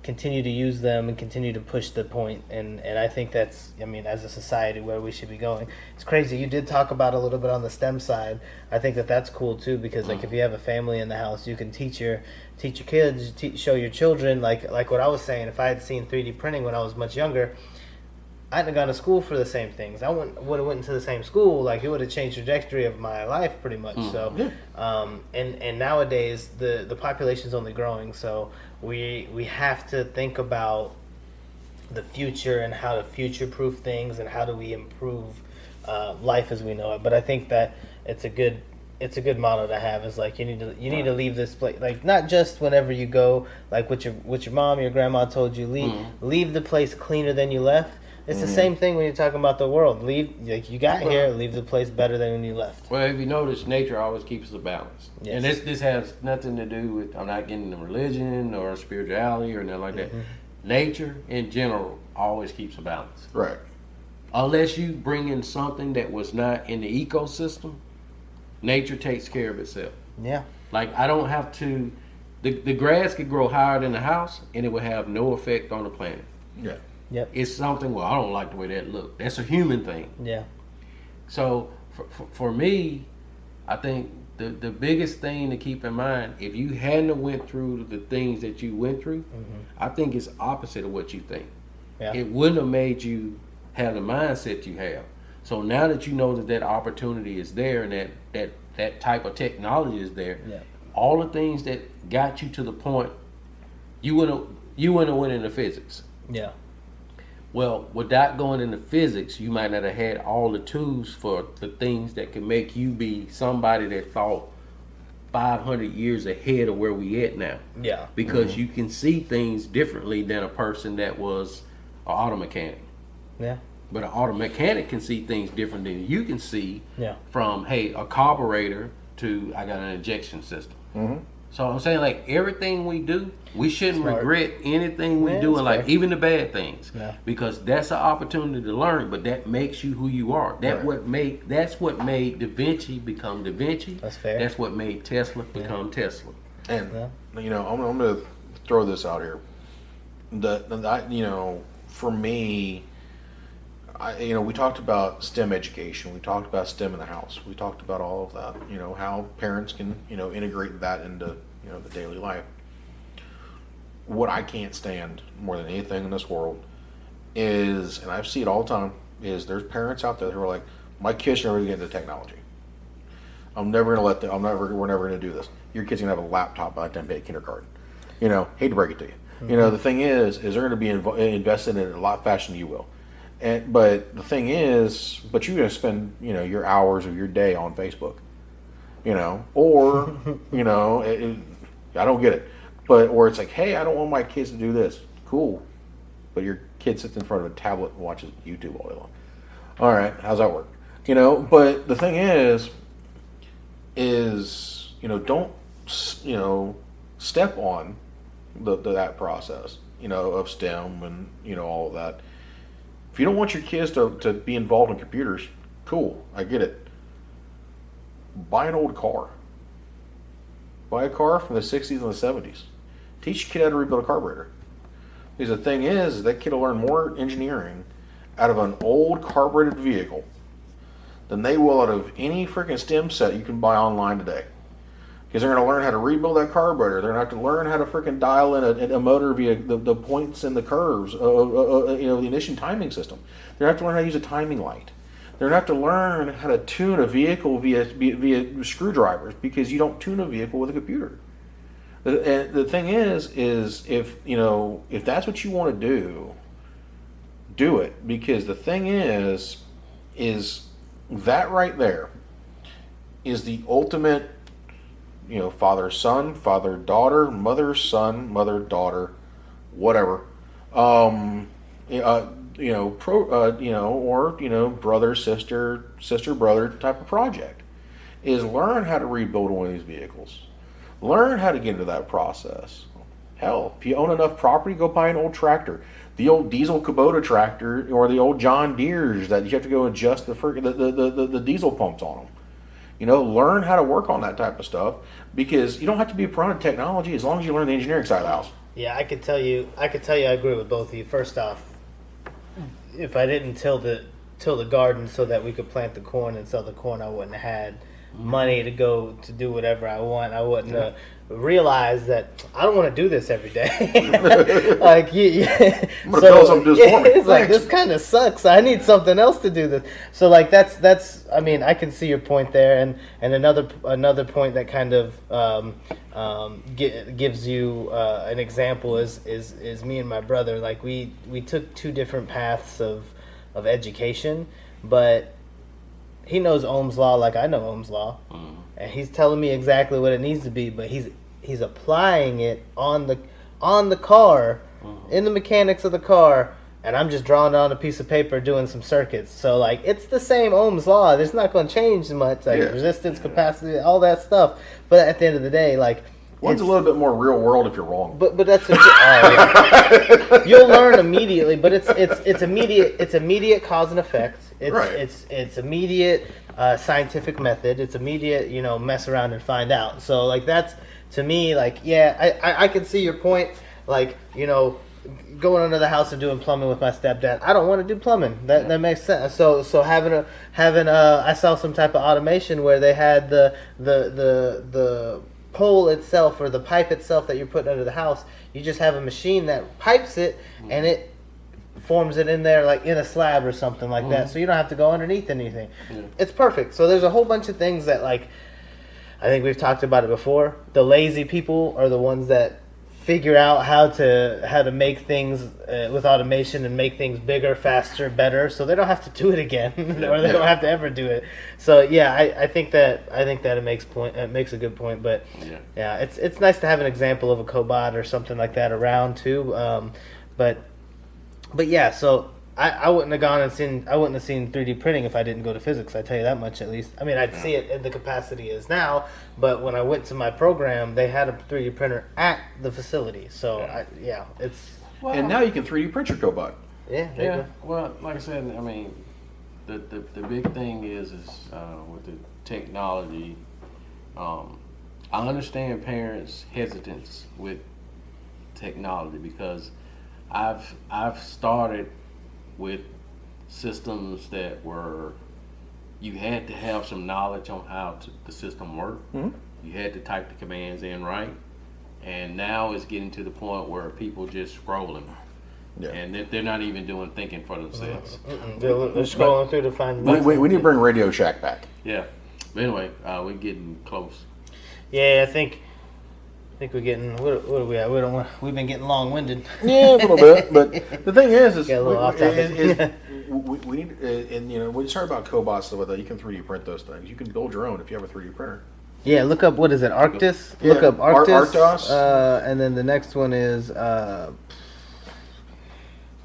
continue to use them and continue to push the point. And I think that's, I mean, as a society, where we should be going. It's crazy. You did talk about a little bit on the STEM side. I think that's cool too, because like if you have a family in the house, you can teach your kids, show your children. Like what I was saying, if I had seen 3D printing when I was much younger, I hadn't gone to school for the same things. I would have went into the same school. Like it would have changed the trajectory of my life pretty much. So, and nowadays the population's only growing. So we have to think about the future and how to future-proof things and how do we improve life as we know it. But I think that it's a good motto to have. Is like you need to leave this place, like not just whenever you go, like what your mom, your grandma told you, leave the place cleaner than you left. It's the same thing when you're talking about the world. Leave, like you got here, leave the place better than when you left. Well, if you notice, nature always keeps the balance. Yes. And this has nothing to do with, I'm not getting into religion or spirituality or nothing like that. Nature in general always keeps a balance. Right. Unless you bring in something that was not in the ecosystem, nature takes care of itself. Yeah. Like I don't have to, the grass could grow higher than the house and it would have no effect on the planet. Yeah. Yep. It's something, well, I don't like the way that looked. That's a human thing. Yeah. So for me, I think the biggest thing to keep in mind, if you hadn't went through the things that you went through, I think it's opposite of what you think. Yeah. It wouldn't have made you have the mindset you have. So now that you know that opportunity is there and that type of technology is there, all the things that got you to the point, you wouldn't have went into physics. Yeah. Well, without going into physics, you might not have had all the tools for the things that could make you be somebody that thought 500 years ahead of where we at now. Yeah. Because you can see things differently than a person that was an auto mechanic. Yeah. But an auto mechanic can see things different than you can see. Yeah. From, hey, a carburetor to I got an injection system. Mm-hmm. So I'm saying, like, everything we do, we shouldn't Smart. regret anything we Yeah, do, that's and like fair. even the bad things, Yeah. because that's an opportunity to learn. But that makes you who you are. That's what made Da Vinci become Da Vinci. That's fair. That's what made Tesla become Tesla. And Yeah. you know, I'm going to throw this out here. For me, we talked about STEM education. We talked about STEM in the house. We talked about all of that. You know, how parents can integrate that into the daily life. What I can't stand more than anything in this world is, and I see it all the time, is there's parents out there who are like, my kids are never going to get into technology. I'm never going to let them. We're never going to do this. Your kid's going to have a laptop by the time they hit kindergarten. Hate to break it to you. Mm-hmm. The thing is they're going to be invested in it a lot faster than you will. But the thing is, you're going to spend your hours of your day on Facebook. Or I don't get it. Or it's like, hey, I don't want my kids to do this. Cool. But your kid sits in front of a tablet and watches YouTube all day long. All right, how's that work? But the thing is don't step on that process, of STEM and all of that. If you don't want your kids to be involved in computers, cool, I get it. Buy an old car. Buy a car from the 60s and the 70s. Teach your kid how to rebuild a carburetor. Because the thing is that kid will learn more engineering out of an old carbureted vehicle than they will out of any freaking STEM set you can buy online today. Because they're going to learn how to rebuild that carburetor. They're going to have to learn how to freaking dial in a motor via the points and the curves, the ignition timing system. They're going to have to learn how to use a timing light. They're going to have to learn how to tune a vehicle via screwdrivers, because you don't tune a vehicle with a computer. And the thing is if that's what you want to do it. Because the thing is that right there is the ultimate father son, father daughter, mother son, mother daughter, whatever. Or brother sister brother type of project. Is learn how to rebuild one of these vehicles. Learn how to get into that process. Hell, if you own enough property, go buy an old tractor. The old diesel Kubota tractor or the old John Deere's that you have to go adjust the diesel pumps on them. Learn how to work on that type of stuff because you don't have to be a pro in technology as long as you learn the engineering side of the house. Yeah, I could tell you I agree with both of you. First off, if I didn't till the garden so that we could plant the corn and sell the corn, I wouldn't have had money to go to do whatever I want. I wouldn't have realized that I don't want to do this every day. Like, I'm gonna build something to do this for me. It's like, this kind of sucks. I need something else to do this. So like that's. I mean, I can see your point there, and another point that kind of gives you an example is me and my brother. Like we took two different paths of education, but he knows Ohm's law like I know Ohm's law, and he's telling me exactly what it needs to be. But he's applying it on the car, in the mechanics of the car, and I'm just drawing it on a piece of paper doing some circuits. So like it's the same Ohm's law. It's not going to change much, like resistance, capacity, all that stuff. But at the end of the day, like. One's a little bit more real world if you're wrong. But that's you'll learn immediately. But it's immediate. It's immediate cause and effect. It's immediate scientific method. It's immediate. Mess around and find out. So like that's to me like I can see your point. Like going under the house and doing plumbing with my stepdad. I don't want to do plumbing. That makes sense. So having I saw some type of automation where they had the pole itself or the pipe itself that you're putting under the house. You just have a machine that pipes it and it forms it in there like in a slab or something like that. So you don't have to go underneath anything. It's perfect. So there's a whole bunch of things that like I think we've talked about it before. The lazy people are the ones that figure out how to make things with automation and make things bigger, faster, better, so they don't have to do it again, or they don't have to ever do it. So yeah, I think that it makes a good point. But yeah, it's nice to have an example of a cobot or something like that around too. But yeah, so I wouldn't have seen 3D printing if I didn't go to physics. I tell you that much at least. I mean, I'd see it in the capacity it is now, but when I went to my program, they had a 3D printer at the facility. So and now you can 3D print your cobot. Yeah. Well, like I said, I mean, the big thing is with the technology. I understand parents' hesitance with technology because I've started with systems that were you had to have some knowledge on how the system worked. You had to type the commands in right, and now it's getting to the point where people just scrolling, and they're not even doing thinking for themselves. They're scrolling through to find. We need to bring Radio Shack back. Yeah, but anyway, we're getting close. Yeah, I think we're getting. What are we at? We've been getting long-winded. Yeah, a little bit. But the thing is Get a little off topic. we need, and when you start about cobots stuff like that, you can 3D print those things. You can build your own if you have a 3D printer. Yeah, look up what is it? Arctis. Yeah, look up Arctis. Arctos. And then the next one is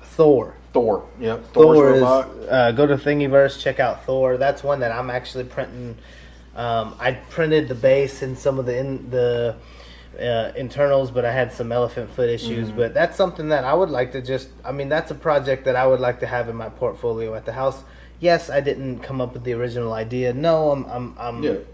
Thor. Thor. Yeah. Thor is. Go to Thingiverse. Check out Thor. That's one that I'm actually printing. I printed the base and some of the internals, but I had some elephant foot issues. But that's something that I would like to that's a project that I would like to have in my portfolio at the house. Yes, I didn't come up with the original idea. No,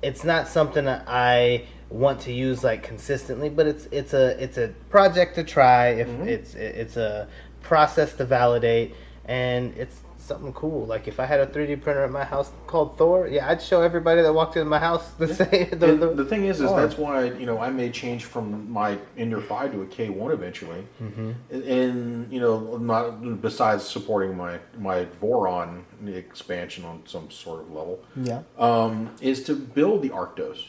it's not something that I want to use like consistently, but it's a project to try. If it's a process to validate, and it's something cool. Like if I had a 3D printer at my house called Thor, I'd show everybody that walked into my house the same. The thing is that's why I made change from my Ender 5 to a K1 eventually, and not besides supporting my Voron expansion on some sort of level. Is to build the Arctos.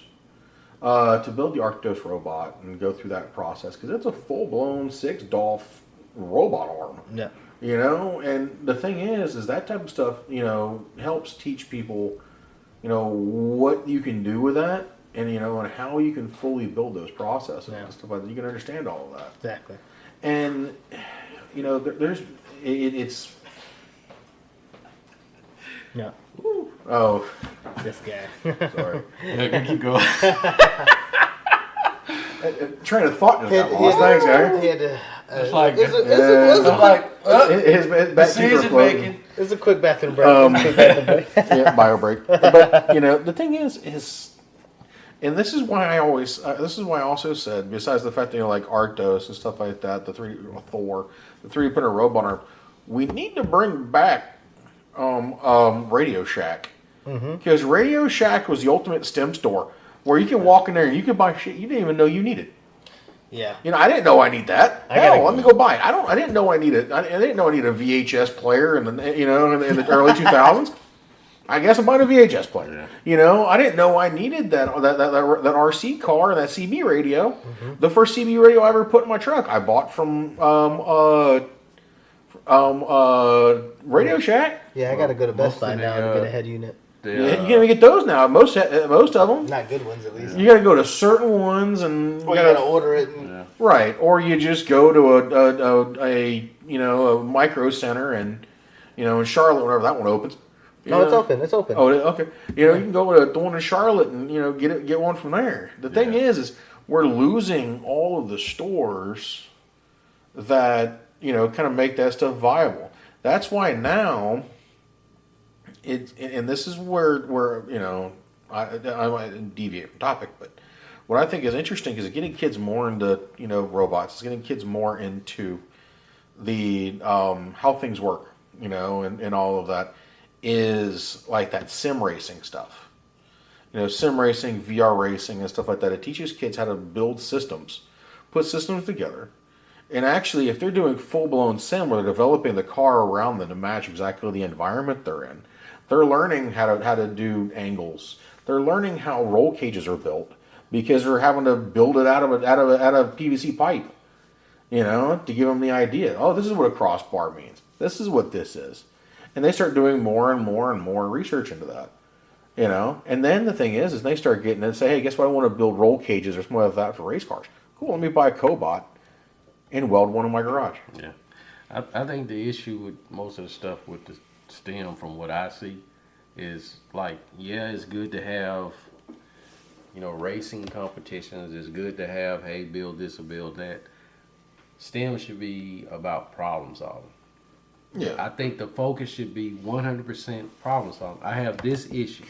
To build the Arctos robot and go through that process because it's a full-blown 6 Dolph robot arm. Yeah. And the thing is that type of stuff, helps teach people what you can do with that, and and how you can fully build those processes Yeah. and stuff like that. You can understand all of that. Exactly. And it's No. oh This guy. sorry. Yeah, keep going. Train of thought just got lost. Thanks, Gary. He had to, It's like it's a quick- His back teeth are decision floating. making. it's a quick bathroom break. Quick bathroom break. Yeah, bio break. But the thing is, and this is why I also said, besides the fact that like Arctos and stuff like that, the 3D printer robot arm, we need to bring back Radio Shack, because Radio Shack was the ultimate STEM store where you can walk in there and you can buy shit you didn't even know you needed. Yeah. I didn't know I need that. gotta Let me go buy it. I didn't know I needed. I didn't know I needed a VHS player in the in the early 2000s. I guess I'm buying a VHS player. Yeah. I didn't know I needed that RC car and that CB radio. The first CB radio I ever put in my truck, I bought from Radio Shack. Yeah, I gotta go to Best Most Buy of the, now to get a head unit. You can even get those now. Most of them. Not good ones, at least. You got to go to certain ones and Or you gotta order it. And, Yeah. right, or you just go to a micro center and in Charlotte whenever that one opens. No, it's open. It's open. Oh, okay. You can go to the one in Charlotte and get one from there. The thing is we're losing all of the stores that kind of make that stuff viable. That's why now and this is where I might deviate from topic, but what I think is interesting is getting kids more into robots. It's getting kids more into the how things work, and all of that is like that sim racing stuff. Sim racing, VR racing, and stuff like that. It teaches kids how to build systems, put systems together. And actually, if they're doing full-blown sim where they're developing the car around them to match exactly the environment they're in, they're learning how to do angles. They're learning how roll cages are built because they're having to build it out of a PVC pipe, to give them the idea. Oh, this is what a crossbar means. This is what this is. And they start doing more and more and more research into that, And then the thing is they start getting and say, hey, guess what? I want to build roll cages or something like that for race cars. Cool, let me buy a Cobot and weld one in my garage. Yeah, I think the issue with most of the stuff with the STEM, from what I see, is like, yeah, it's good to have, racing competitions. It's good to have, hey, build this or build that. STEM should be about problem solving. Yeah. I think the focus should be 100% problem solving. I have this issue,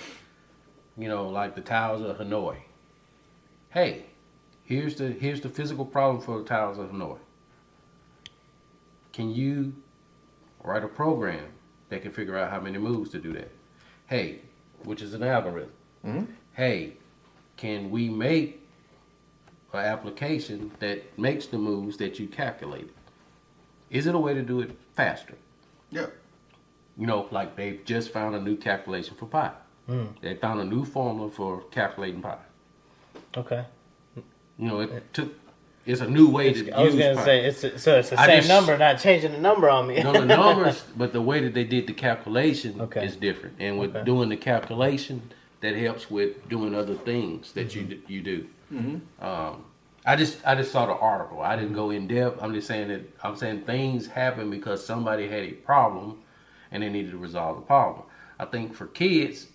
like the Towers of Hanoi. Hey, here's the physical problem for the Towers of Hanoi. Can you write a program that can figure out how many moves to do that? Hey, which is an algorithm. Mm-hmm. Hey, can we make an application that makes the moves that you calculated? Is it a way to do it faster? Yeah. Like they've just found a new calculation for pi. They found a new formula for calculating pi. Okay. It's a new way to use I was gonna pi. say it's the same number, not changing the number on me. No, the numbers, but the way that they did the calculation Okay. is different. And with Okay. doing the calculation, that helps with doing other things that you do. I just saw the article. I didn't go in depth. I'm just saying things happen because somebody had a problem and they needed to resolve the problem. I think for kids,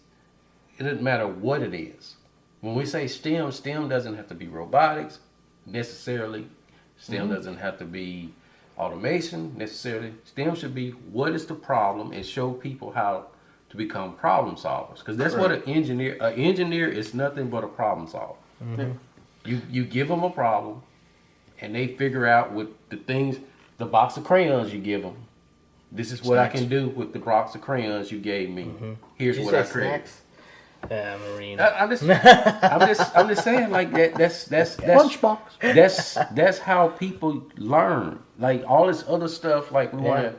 it doesn't matter what it is. When we say STEM doesn't have to be robotics necessarily. STEM doesn't have to be automation necessarily. STEM should be what is the problem and show people how to become problem solvers. Because that's what an engineer is nothing but a problem solver. You give them a problem and they figure out with the box of crayons you give them. This is what I can do with the box of crayons you gave me. Here's Did you what I say created. snacks? Yeah, Marine. I'm just saying like that's Lunchbox. that's how people learn. Like all this other stuff, like we want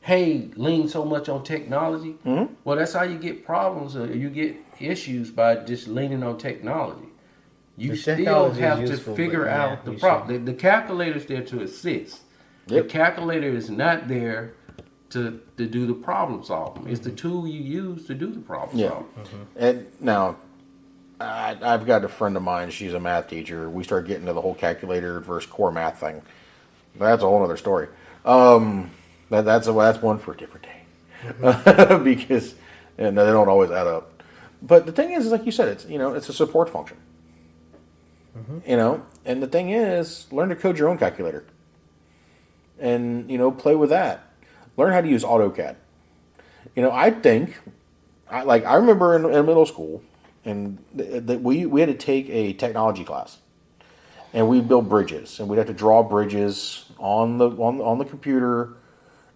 to, lean so much on technology. Well, that's how you get problems. Or you get issues by just leaning on technology. You The still technology is have to useful, figure but out the you problem. The calculator's there to assist. Yep. The calculator is not there to do the problem solving. It's the tool you use to do the problem Yeah. solving. And now, I've got a friend of mine. She's a math teacher. We start getting to the whole calculator versus core math thing. That's a whole other story. That's one for a different day, because they don't always add up. But the thing is like you said, it's a support function. And the thing is, learn to code your own calculator, and play with that. Learn how to use AutoCAD. I think, I remember in middle school, and we had to take a technology class, and we build bridges, and we'd have to draw bridges on the computer,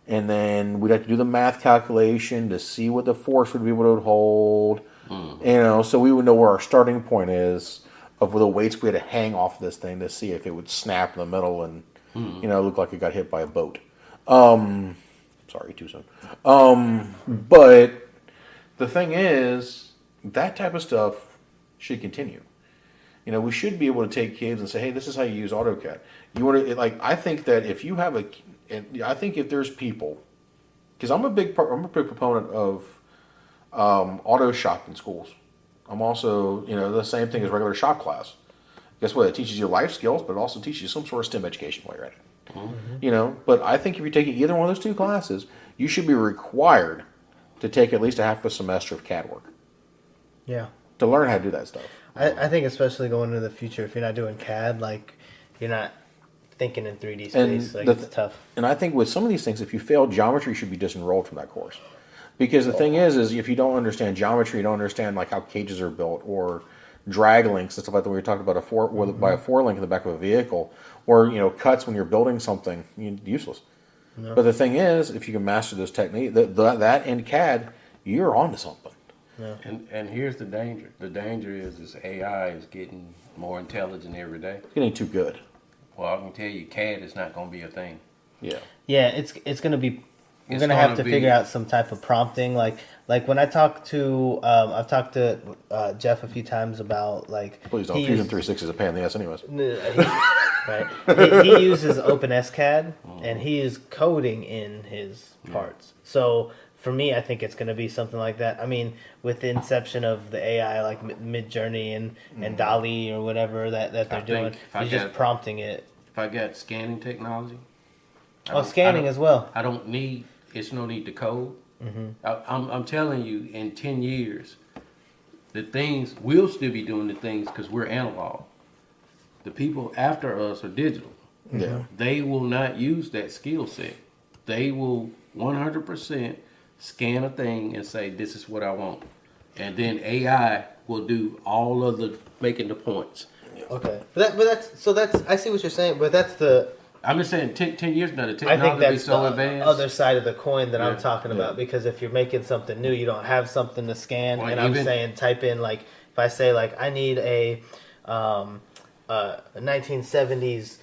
and then we'd have to do the math calculation to see what the force would be able to hold. So we would know where our starting point is of the weights we had to hang off this thing to see if it would snap in the middle and look like it got hit by a boat. Sorry, too soon. But the thing is, that type of stuff should continue. We should be able to take kids and say, hey, this is how you use AutoCAD. You want to, I think that if you have I think if there's people, because I'm a big proponent of auto shop in schools. I'm also, the same thing as regular shop class. Guess what? It teaches you life skills, but it also teaches you some sort of STEM education while you're at it. But I think if you're taking either one of those two classes, you should be required to take at least a half a semester of CAD work. Yeah. To learn how to do that stuff. I think especially going into the future, if you're not doing CAD, you're not thinking in 3D And space. It's tough. And I think with some of these things, if you fail geometry, you should be disenrolled from that course. Because the thing is if you don't understand geometry, you don't understand how cages are built, or drag links and stuff like that. We were talking about by a 4-link in the back of a vehicle, or cuts when you're building something, useless. No. But the thing is, if you can master those techniques, that and CAD, you're onto something. Yeah. And here's the danger. The danger is AI is getting more intelligent every day. It's getting too good. Well, I can tell you, CAD is not going to be a thing. Yeah. Yeah, it's going to be. We're going to have to figure out some type of prompting. Like when I talk to, I've talked to Jeff a few times about Please don't. Fusion 360 is a pain in the ass, anyways. Right. He uses OpenSCAD, and he is coding in his parts. So for me, I think it's going to be something like that. I mean, with the inception of the AI, like Midjourney and DALL-E or whatever that they're doing, he's just prompting it. If I got scanning technology. Scanning as well. It's no need to code. I'm telling you, in 10 years, we'll still be doing the things because we're analog. The people after us are digital. Yeah. They will not use that skill set. They will 100% scan a thing and say, this is what I want. And then AI will do all of the making the points. Okay. But that's I see what you're saying, but that's the... I'm just saying 10 years now, the I technology think will be that's so the advanced. other side of the coin that I'm talking about, because if you're making something new, you don't have something to scan. Well, and I'm saying type in, if I say I need a 1970s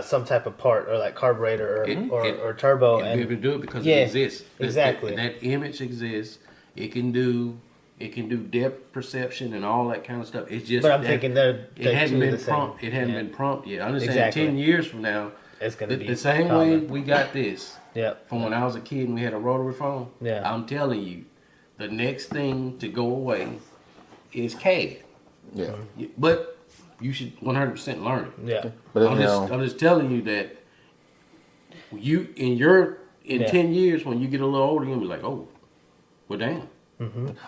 some type of part, or carburetor or turbo, It'll be able to do it because Yeah, it exists. exactly. That image exists. It can do depth perception and all that kind of stuff. It's just but I'm thinking it hadn't been prompt. It hadn't been prompt yet. I'm just saying 10 years from now, it's gonna be the same way we got this. Yep. From when I was a kid and we had a rotary phone. Yeah. I'm telling you, the next thing to go away is CAD. Yeah. But you should 100% learn it. Yeah. But I'm just telling you that in 10 years when you get a little older, you're gonna be like, oh, well, damn.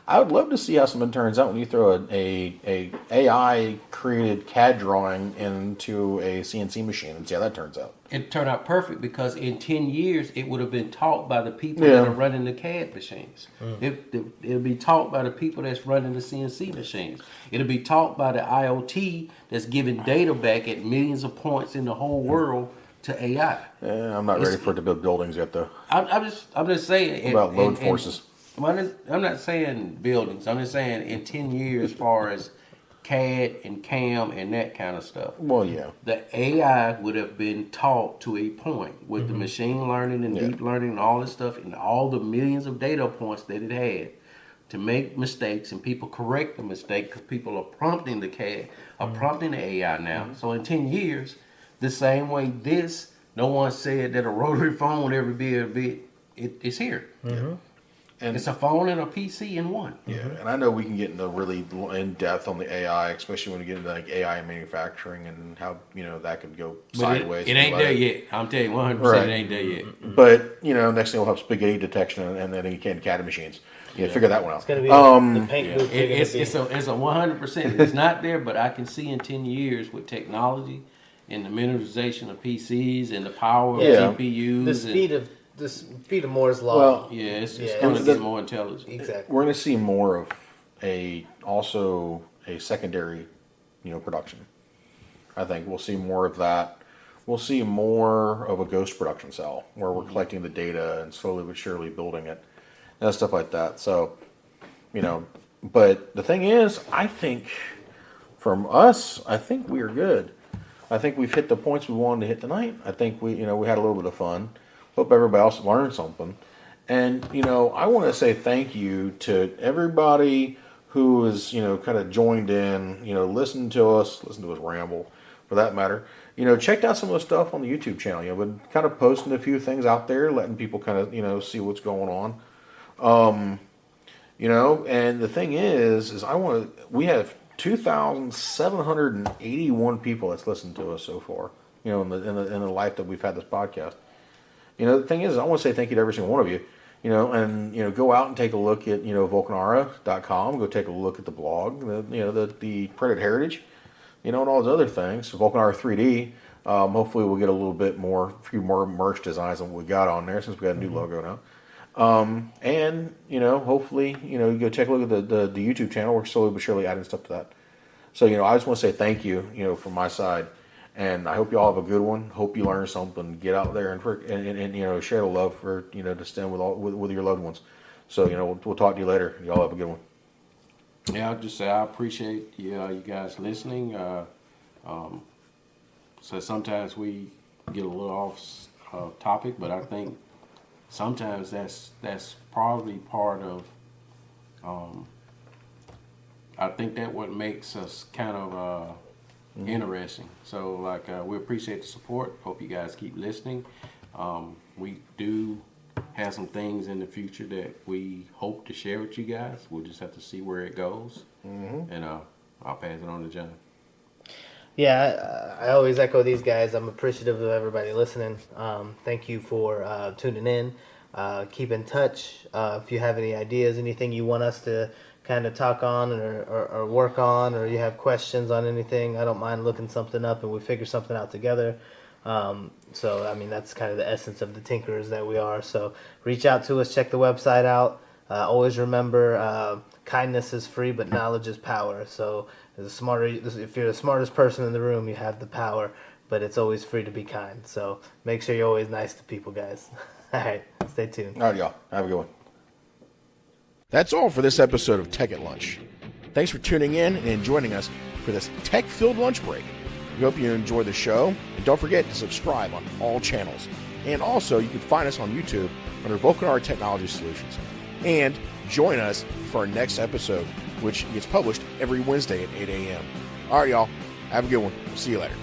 I would love to see how something turns out when you throw a AI created CAD drawing into a CNC machine and see how that turns out. It turned out perfect because in 10 years it would have been taught by the people that are running the CAD machines. It'll be taught by the people that's running the CNC machines. It'll be taught by the IoT that's giving data back at millions of points in the whole world to AI. Yeah, I'm not ready for it to build buildings yet, though. I'm just saying. What about load forces? I'm not saying buildings. I'm just saying in 10 years, as far as CAD and CAM and that kind of stuff. Well, yeah. The AI would have been taught to a point with the machine learning and deep learning and all this stuff and all the millions of data points that it had to make mistakes, and people correct the mistake because people are prompting the CAD, are prompting the AI now. So in 10 years, the same way this No one said that a rotary phone would ever be a bit. It's here. Mm-hmm. And It's a phone and a PC in one. yeah, and I know we can get into really in depth on the AI, especially when we get into like AI in manufacturing and how that could go sideways. It ain't there yet. I'm telling you, 100%. Right. It ain't there yet. But next thing we'll have spaghetti detection and then CAD machines. Figure that one out. It's gonna be the paint booth. It's a 100%. It's not there, but I can see in 10 years with technology and the miniaturization of PCs and the power Yeah. of GPUs. the speed of Moore's law. Well, It's Yeah, going to it's- get more intelligent. Exactly. We're going to see more of also a secondary, production. I think we'll see more of that. We'll see more of a ghost production cell where we're collecting the data and slowly but surely building it and stuff like that. So, but the thing is, I think from us, I think we are good. I think we've hit the points we wanted to hit tonight. I think we had a little bit of fun. Hope everybody else learned something. And, I want to say thank you to everybody who is, kind of joined in, listened to us ramble for that matter. Checked out some of the stuff on the YouTube channel. Been kind of posting a few things out there, letting people kind of, see what's going on. And the thing is we have 2,781 people that's listened to us so far, in the life that we've had this podcast. The thing is, I want to say thank you to every single one of you, and go out and take a look at Vulcanara.com. Go take a look at the blog, the printed heritage, and all those other things. Vulcanara 3D. Hopefully, we'll get a few more merch designs than what we got on there since we got a new logo now. And hopefully, you go take a look at the YouTube channel. We're slowly but surely adding stuff to that. So I just want to say thank you, from my side. And I hope you all have a good one. Hope you learn something. Get out there and share the love for to spend with your loved ones. So we'll talk to you later. Y'all have a good one. Yeah, I'll just say I appreciate you guys listening. So sometimes we get a little off topic, but I think sometimes that's probably part of. I think that what makes us kind of. Interesting. So we appreciate the support. Hope you guys keep listening. We do have some things in the future that we hope to share with you guys. We'll just have to see where it goes. And I'll pass it on to John. Yeah, I always echo these guys. I'm appreciative of everybody listening. Thank you for tuning in. Keep in touch. If you have any ideas, anything you want us to kind of talk on or work on, or you have questions on anything, I don't mind looking something up and we figure something out together. So, I mean, that's kind of the essence of the Tinkerers that we are. So reach out to us, check the website out. Always remember, kindness is free, but knowledge is power. So if you're the smartest person in the room, you have the power, but it's always free to be kind. So make sure you're always nice to people, guys. All right, stay tuned. All right, y'all. Have a good one. That's all for this episode of Tech at Lunch. Thanks for tuning in and joining us for this tech-filled lunch break. We hope you enjoy the show, and don't forget to subscribe on all channels. And also, you can find us on YouTube under Vulcanara Technology Solutions. And join us for our next episode, which gets published every Wednesday at 8 a.m. All right, y'all. Have a good one. See you later.